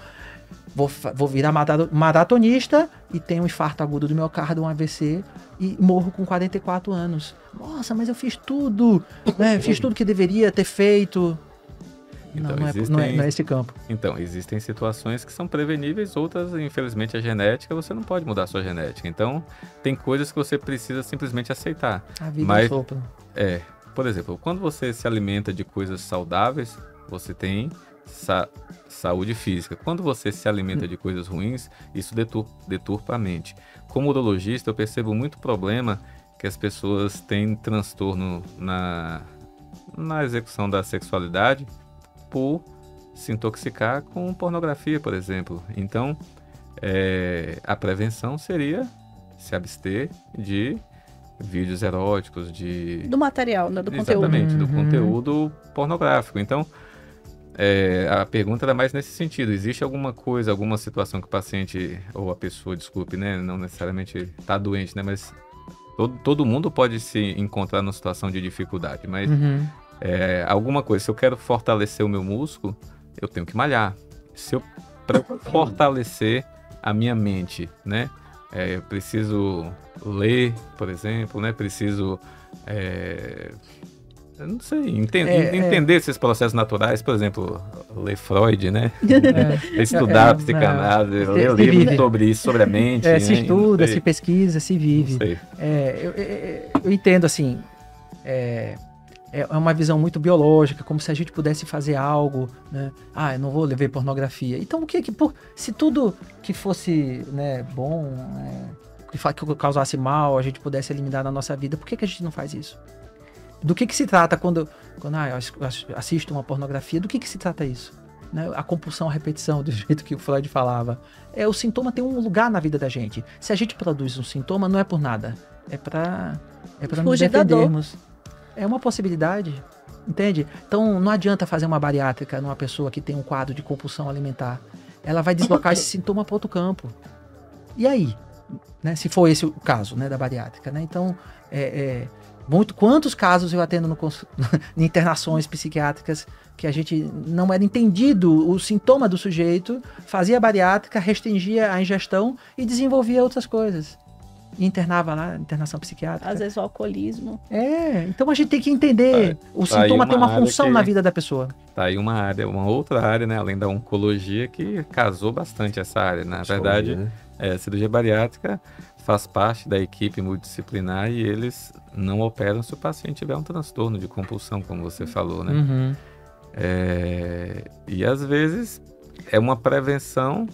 vou virar maratonista e tenho um infarto agudo do miocárdio, um AVC e morro com 44 anos. Nossa, mas eu fiz tudo, né? Fiz tudo que deveria ter feito. Então, não é esse campo. Então, existem situações que são preveníveis, outras, infelizmente, a genética, você não pode mudar a sua genética. Então, tem coisas que você precisa simplesmente aceitar. A vida é sopro. Por exemplo, quando você se alimenta de coisas saudáveis, você tem saúde física. Quando você se alimenta de coisas ruins, isso deturpa a mente. Como urologista, eu percebo muito problema que as pessoas têm transtorno na execução da sexualidade por se intoxicar com pornografia, por exemplo. Então, a prevenção seria se abster de vídeos eróticos, do material, né? Do conteúdo. Exatamente, do conteúdo pornográfico. Então, a pergunta era mais nesse sentido. Existe alguma coisa, alguma situação que o paciente, ou a pessoa, desculpe, né? Não necessariamente está doente, né? Mas todo mundo pode se encontrar numa situação de dificuldade, mas alguma coisa, se eu quero fortalecer o meu músculo, eu tenho que malhar. Para fortalecer a minha mente, né? Eu preciso ler, por exemplo, né? Preciso, eu não sei, entender esses processos naturais, por exemplo, ler Freud, né? Estudar a psicanálise, ler livros sobre isso, sobre a mente. Se estuda, se pesquisa, se vive. Eu entendo, assim, é uma visão muito biológica, como se a gente pudesse fazer algo, né? Eu não vou levar pornografia. Então, o que se tudo que fosse, né, bom, que causasse mal, a gente pudesse eliminar na nossa vida, por que a gente não faz isso? Do que se trata quando eu assisto uma pornografia? Do que se trata isso? Né? A compulsão, a repetição, do jeito que o Freud falava. O sintoma tem um lugar na vida da gente. Se a gente produz um sintoma, não é por nada. É para nos defendermos. É uma possibilidade, entende? Então, não adianta fazer uma bariátrica numa pessoa que tem um quadro de compulsão alimentar. Ela vai deslocar esse sintoma para outro campo. E aí? Né? Se for esse o caso, né, da bariátrica. Né? Então, quantos casos eu atendo em internações psiquiátricas que a gente não era entendido o sintoma do sujeito, fazia a bariátrica, restringia a ingestão e desenvolvia outras coisas. E internava lá, internação psiquiátrica. Às vezes o alcoolismo. Então a gente tem que entender. O sintoma tem uma função na vida da pessoa. Tá aí uma outra área, né, além da oncologia, que casou bastante essa área. Na verdade, a cirurgia bariátrica faz parte da equipe multidisciplinar e eles não operam se o paciente tiver um transtorno de compulsão, como você falou, né? E às vezes é uma prevenção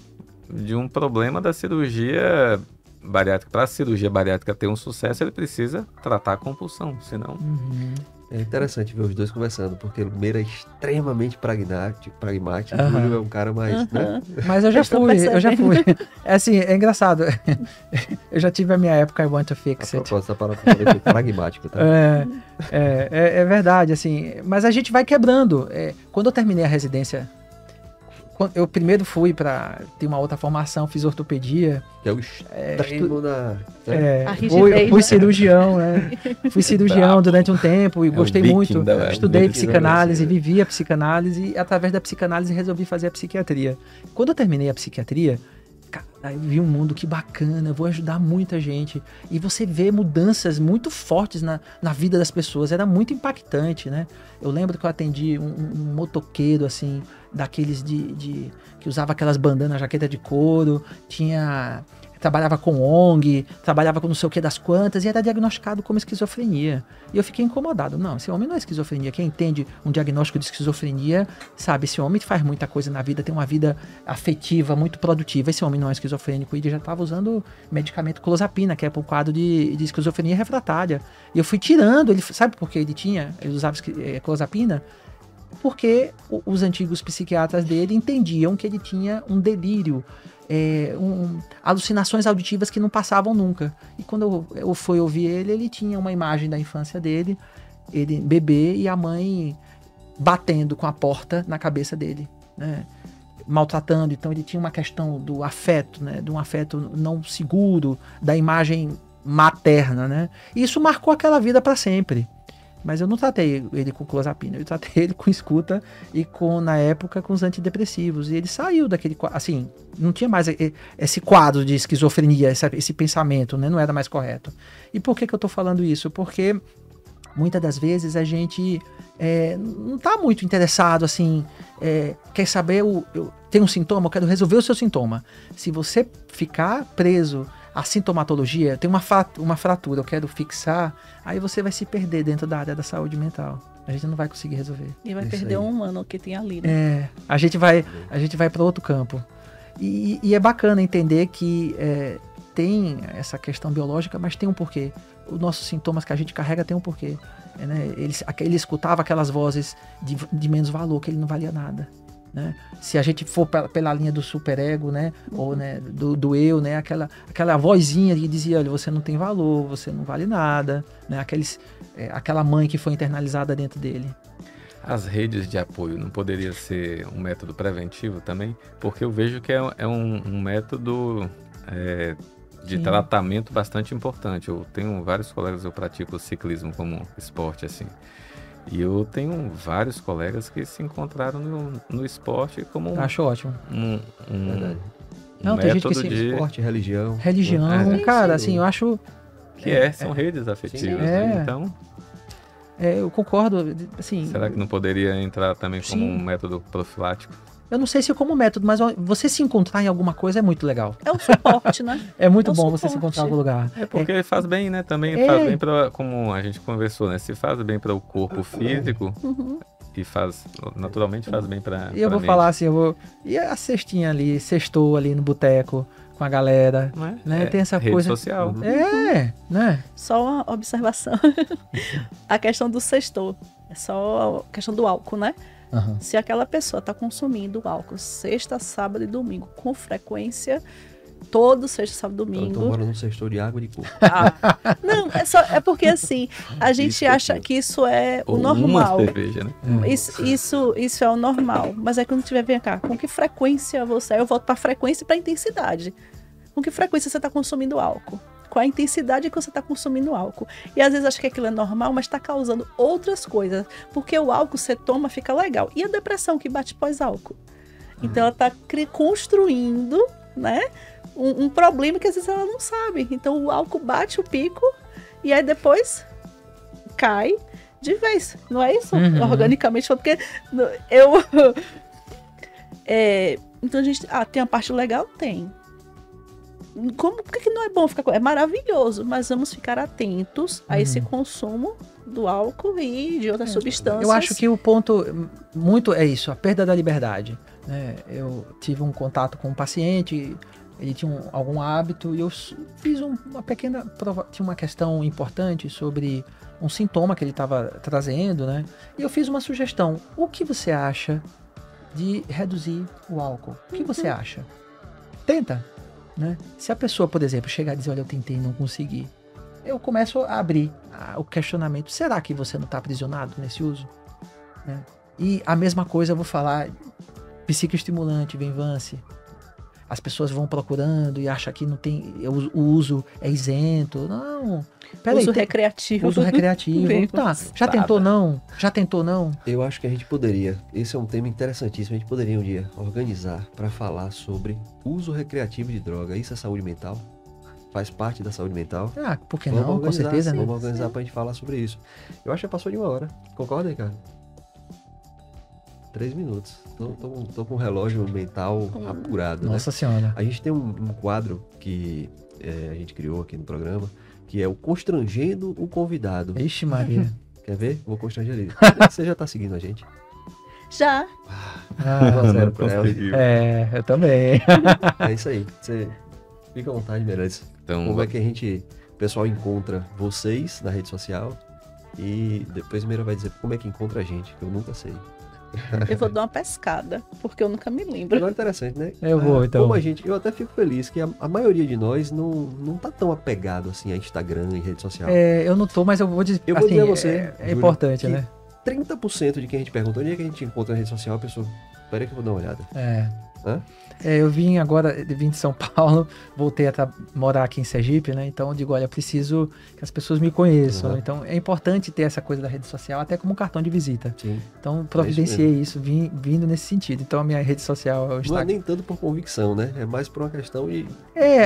de um problema da cirurgia bariátrica. Para a cirurgia bariátrica ter um sucesso, ele precisa tratar a compulsão, senão... É interessante ver os dois conversando, porque o Meira é extremamente pragmático, o Júlio é um cara mais... Né? Mas eu já fui. É engraçado. Eu já tive a minha época I want to fix it. A proposta para pragmático, tá? É verdade, assim. Mas a gente vai quebrando. Quando eu terminei a residência, eu primeiro fui para ter uma outra formação, fiz ortopedia. Que é o extremo da... Fui cirurgião, né? Fui cirurgião durante um tempo e gostei muito. Estudei psicanálise, vivi a psicanálise e através da psicanálise resolvi fazer a psiquiatria. Quando eu terminei a psiquiatria, eu vi um mundo que bacana, eu vou ajudar muita gente. E você vê mudanças muito fortes na vida das pessoas, era muito impactante, né? Eu lembro que eu atendi um motoqueiro, assim, daqueles que usava aquelas bandanas, jaqueta de couro, trabalhava com ONG, trabalhava com não sei o que das quantas e era diagnosticado como esquizofrenia. E eu fiquei incomodado. Não, esse homem não é esquizofrenia. Quem entende um diagnóstico de esquizofrenia sabe, esse homem faz muita coisa na vida, tem uma vida afetiva muito produtiva. Esse homem não é esquizofrênico. E ele já estava usando medicamento clozapina, que é para um quadro de esquizofrenia refratária. E eu fui tirando, sabe por que ele usava clozapina? Porque os antigos psiquiatras dele entendiam que ele tinha um delírio, alucinações auditivas que não passavam nunca. E quando eu fui ouvir ele tinha uma imagem da infância dele, ele bebê e a mãe batendo com a porta na cabeça dele, né? Maltratando. Então ele tinha uma questão do afeto, né? De um afeto não seguro, da imagem materna, né? E isso marcou aquela vida para sempre. Mas eu não tratei ele com clozapina, eu tratei ele com escuta e na época, com os antidepressivos. E ele saiu daquele, assim, não tinha mais esse quadro de esquizofrenia, esse pensamento, né? Não era mais correto. E por que eu tô falando isso? Porque muitas das vezes a gente não tá muito interessado, assim, quer saber, eu tenho um sintoma, eu quero resolver o seu sintoma. Se você ficar preso à sintomatologia, tem uma fratura, eu quero fixar, aí você vai se perder dentro da área da saúde mental. A gente não vai conseguir resolver. E vai perder um humano que tem ali, né? A gente vai para outro campo. E é bacana entender que tem essa questão biológica, mas tem um porquê. Os nossos sintomas que a gente carrega tem um porquê. Né? Ele escutava aquelas vozes de menos valor, que ele não valia nada. Né? Se a gente for pela linha do superego, né? Ou né, do eu, né? Aquela vozinha que dizia, olha, você não tem valor, você não vale nada, né? Aquela mãe que foi internalizada dentro dele. As redes de apoio não poderia ser um método preventivo também? Porque eu vejo que é um método de Sim. tratamento bastante importante. Eu tenho vários colegas, eu pratico ciclismo como esporte, assim. E eu tenho vários colegas que se encontraram no esporte como Acho ótimo. Verdade. Não, tem gente que método se- de... Esporte, religião. Religião, Sim, cara, sim. assim, eu acho... são redes afetivas, Sim. né? É. Então, eu concordo, assim... será que não poderia entrar também como Sim. um método profilático? Eu não sei se como método, mas você se encontrar em alguma coisa é muito legal. É um suporte, né? É muito É um bom você se suporte. encontrar em algum lugar. É porque faz bem, né? Também faz bem para, como a gente conversou, né? Se faz bem para o corpo físico e naturalmente faz bem para E eu vou falar assim, e a cestinha ali, sextou ali no boteco com a galera, né? Tem essa rede coisa... social. Né? Só uma observação. A questão do sextor. É só a questão do álcool, né? Uhum. Se aquela pessoa está consumindo álcool sexta, sábado e domingo com frequência, todo sexta, sábado e Eu tô domingo. morando num sextor de água de coco. Não, é porque assim, a gente Isso acha aqui. que isso é o Ou normal. uma cerveja, né? Isso é o normal. Mas aí quando tiver, vem cá, com que frequência você... Aí eu volto para frequência e para intensidade. Com que frequência você está consumindo álcool? Qual a intensidade que você está consumindo álcool? E às vezes acha que aquilo é normal, mas está causando outras coisas. Porque o álcool você toma, fica legal. E a depressão que bate pós-álcool? Então ela está construindo, né, um problema que às vezes ela não sabe. Então o álcool bate o pico e aí depois cai de vez. Não é isso? Uhum. Organicamente, porque então a gente... tem a parte legal? Tem. Por que não é bom ficar... É maravilhoso, mas vamos ficar atentos a esse consumo do álcool e de outras substâncias. Eu acho que o ponto muito é isso, a perda da liberdade. Né? Eu tive um contato com um paciente, ele tinha algum hábito e eu fiz uma pequena prova. Tinha uma questão importante sobre um sintoma que ele estava trazendo, né? E eu fiz uma sugestão. O que você acha de reduzir o álcool? O que você acha? Tenta. Né? Se a pessoa, por exemplo, chegar e dizer, olha, eu tentei e não consegui, eu começo a abrir o questionamento, será que você não está aprisionado nesse uso? Né? E a mesma coisa eu vou falar, psicoestimulante, Venvance. As pessoas vão procurando e acham que não tem, o uso é isento. Não, peraí. Uso recreativo. Uso recreativo. Tá, já tentou não? Já tentou não? Eu acho que a gente poderia, esse é um tema interessantíssimo, a gente poderia um dia organizar para falar sobre uso recreativo de droga. Isso é saúde mental? Faz parte da saúde mental? Por que Vamos não? Com organizar, certeza, né? Vamos organizar pra gente falar sobre isso. Eu acho que já passou de 1 hora. Concorda, Ricardo? 3 minutos. Tô com um relógio mental apurado, né? Nossa Senhora. A gente tem um quadro que a gente criou aqui no programa, que é o Constrangendo o Convidado. Ixi Maria. Quer ver? Vou constranger ele. Você já tá seguindo a gente? Já. Zero pra ela. conseguiu. Eu também. É isso aí. Você fica à vontade, Meirelles. Então, Como é que o pessoal encontra vocês na rede social? E depois Meira vai dizer como é que encontra a gente, que eu nunca sei. Eu vou dar uma pescada, porque eu nunca me lembro. Agora é interessante, né? Eu vou, então. Como eu até fico feliz que a maioria de nós não tá tão apegado assim a Instagram e rede social. Eu não tô, mas eu vou dizer. Eu vou dizer a você, É Júlio, importante, que né? 30% de quem a gente perguntou onde é que a gente encontra na rede social, a pessoa, peraí que eu vou dar uma olhada. Hã? Eu vim de São Paulo, voltei a morar aqui em Sergipe, né? Então eu digo, olha, eu preciso que as pessoas me conheçam. Uhum. Então é importante ter essa coisa da rede social, até como um cartão de visita. Sim. Então providenciei isso, vindo nesse sentido. Então a minha rede social é o Não é Instagram. nem tanto por convicção, né? É mais por uma questão de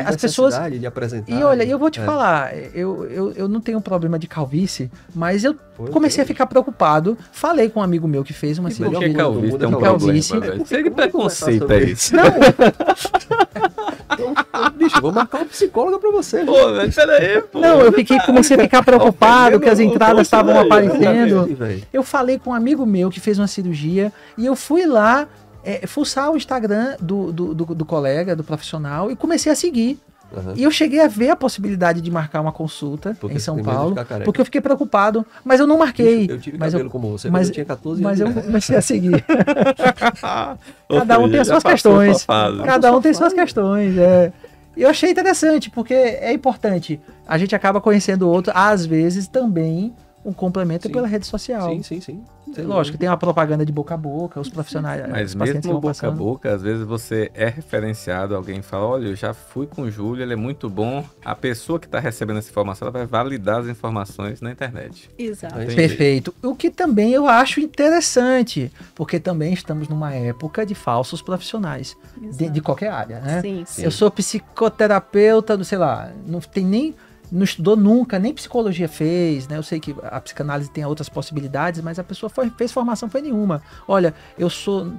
As pessoas... necessidade de apresentar. E olha, eu vou te falar, eu não tenho problema de calvície, mas eu comecei a ficar preocupado. Falei com um amigo meu que fez uma cirurgia. Por que calvície é um calvície. problema? Sei que preconceito é isso. Não, Então, bicho, eu vou marcar uma psicóloga pra você. Pô, velho, peraí, pô. não, comecei a ficar preocupado que as entradas estavam aparecendo. Velho. Eu falei com um amigo meu que fez uma cirurgia e eu fui lá fuçar o Instagram do colega, do profissional, e comecei a seguir. Uhum. E eu cheguei a ver a possibilidade de marcar uma consulta Porque em São você tem medo de Paulo, ficar careca. porque eu fiquei preocupado, mas eu não marquei. Eu tive mas cabelo como você, mas quando eu tinha 14 Mas anos. eu comecei a seguir. Ou Cada um seja, tem as já suas passou questões. essa fase. Cada um tem suas questões. E eu achei interessante, porque é importante. A gente acaba conhecendo o outro, às vezes também um complemento Sim. pela rede social. Sim. Lógico, tem uma propaganda de boca a boca, os profissionais. Mas os pacientes que mesmo vão boca a passando. boca, às vezes você é referenciado, alguém fala, olha, eu já fui com o Júlio, ele é muito bom. A pessoa que está recebendo essa informação, ela vai validar as informações na internet. Exato. Entendi. Perfeito. O que também eu acho interessante, porque também estamos numa época de falsos profissionais, de qualquer área, né? Sim. Eu sou psicoterapeuta, sei lá, não estudou nunca, nem psicologia fez, né? Eu sei que a psicanálise tem outras possibilidades, mas a pessoa fez formação, foi nenhuma. Olha, eu sou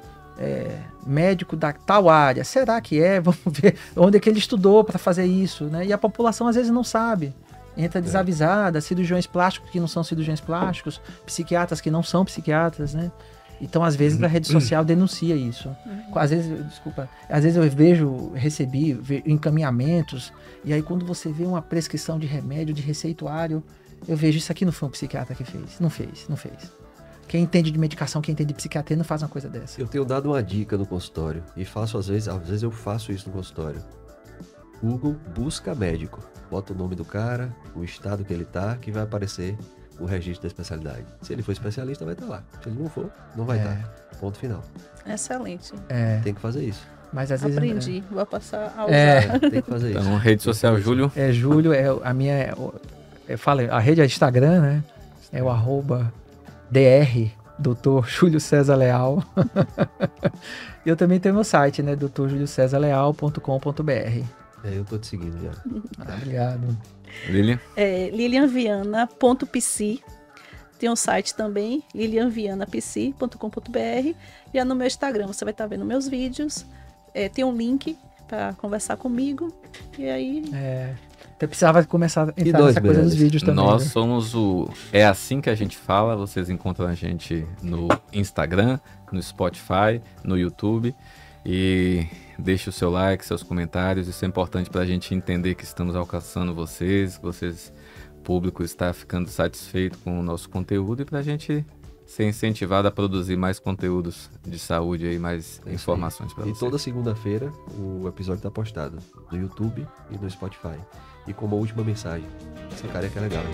médico da tal área, será que é? Vamos ver onde é que ele estudou para fazer isso, né? E a população às vezes não sabe. Entra desavisada, cirurgiões plásticos que não são cirurgiões plásticos, psiquiatras que não são psiquiatras, né? Então, às vezes, a rede social denuncia isso. Às vezes eu recebi encaminhamentos, e aí quando você vê uma prescrição de remédio, de receituário, eu vejo isso aqui não foi um psiquiatra que fez. Não fez. Quem entende de medicação, quem entende de psiquiatria, não faz uma coisa dessa. Eu tenho dado uma dica no consultório, e faço às vezes eu faço isso no consultório. Google busca médico. Bota o nome do cara, o estado que ele tá, que vai aparecer o registro da especialidade. Se ele for especialista, vai estar lá. Se ele não for, não vai estar. Ponto final. Excelente. Tem que fazer isso. Mas às vezes Aprendi. Vou passar a usar. Tem que fazer isso. Então, rede social, Júlio. Júlio, a minha. Eu falei, a rede é Instagram, né? É o @dr, Dr. Júlio César Leal. E eu também tenho meu site, né? drjuliocesarleal.com.br. Eu tô te seguindo já. Obrigado. Lilian. lilianviana.pc. Tem um site também, lilianvianapc.com.br. E no meu Instagram você vai estar vendo meus vídeos. Tem um link para conversar comigo. E aí... Então precisava começar a entrar dois nessa coisa dos melhores. vídeos também. Nós né? somos o É Assim Que A Gente Fala. Vocês encontram a gente no Instagram, no Spotify, no YouTube. E deixe o seu like, seus comentários. Isso é importante para a gente entender que estamos alcançando vocês, público está ficando satisfeito com o nosso conteúdo e para a gente ser incentivado a produzir mais conteúdos de saúde e mais informações para vocês. E toda segunda-feira o episódio está postado no YouTube e no Spotify. E como última mensagem, esse cara é que é legal. Né?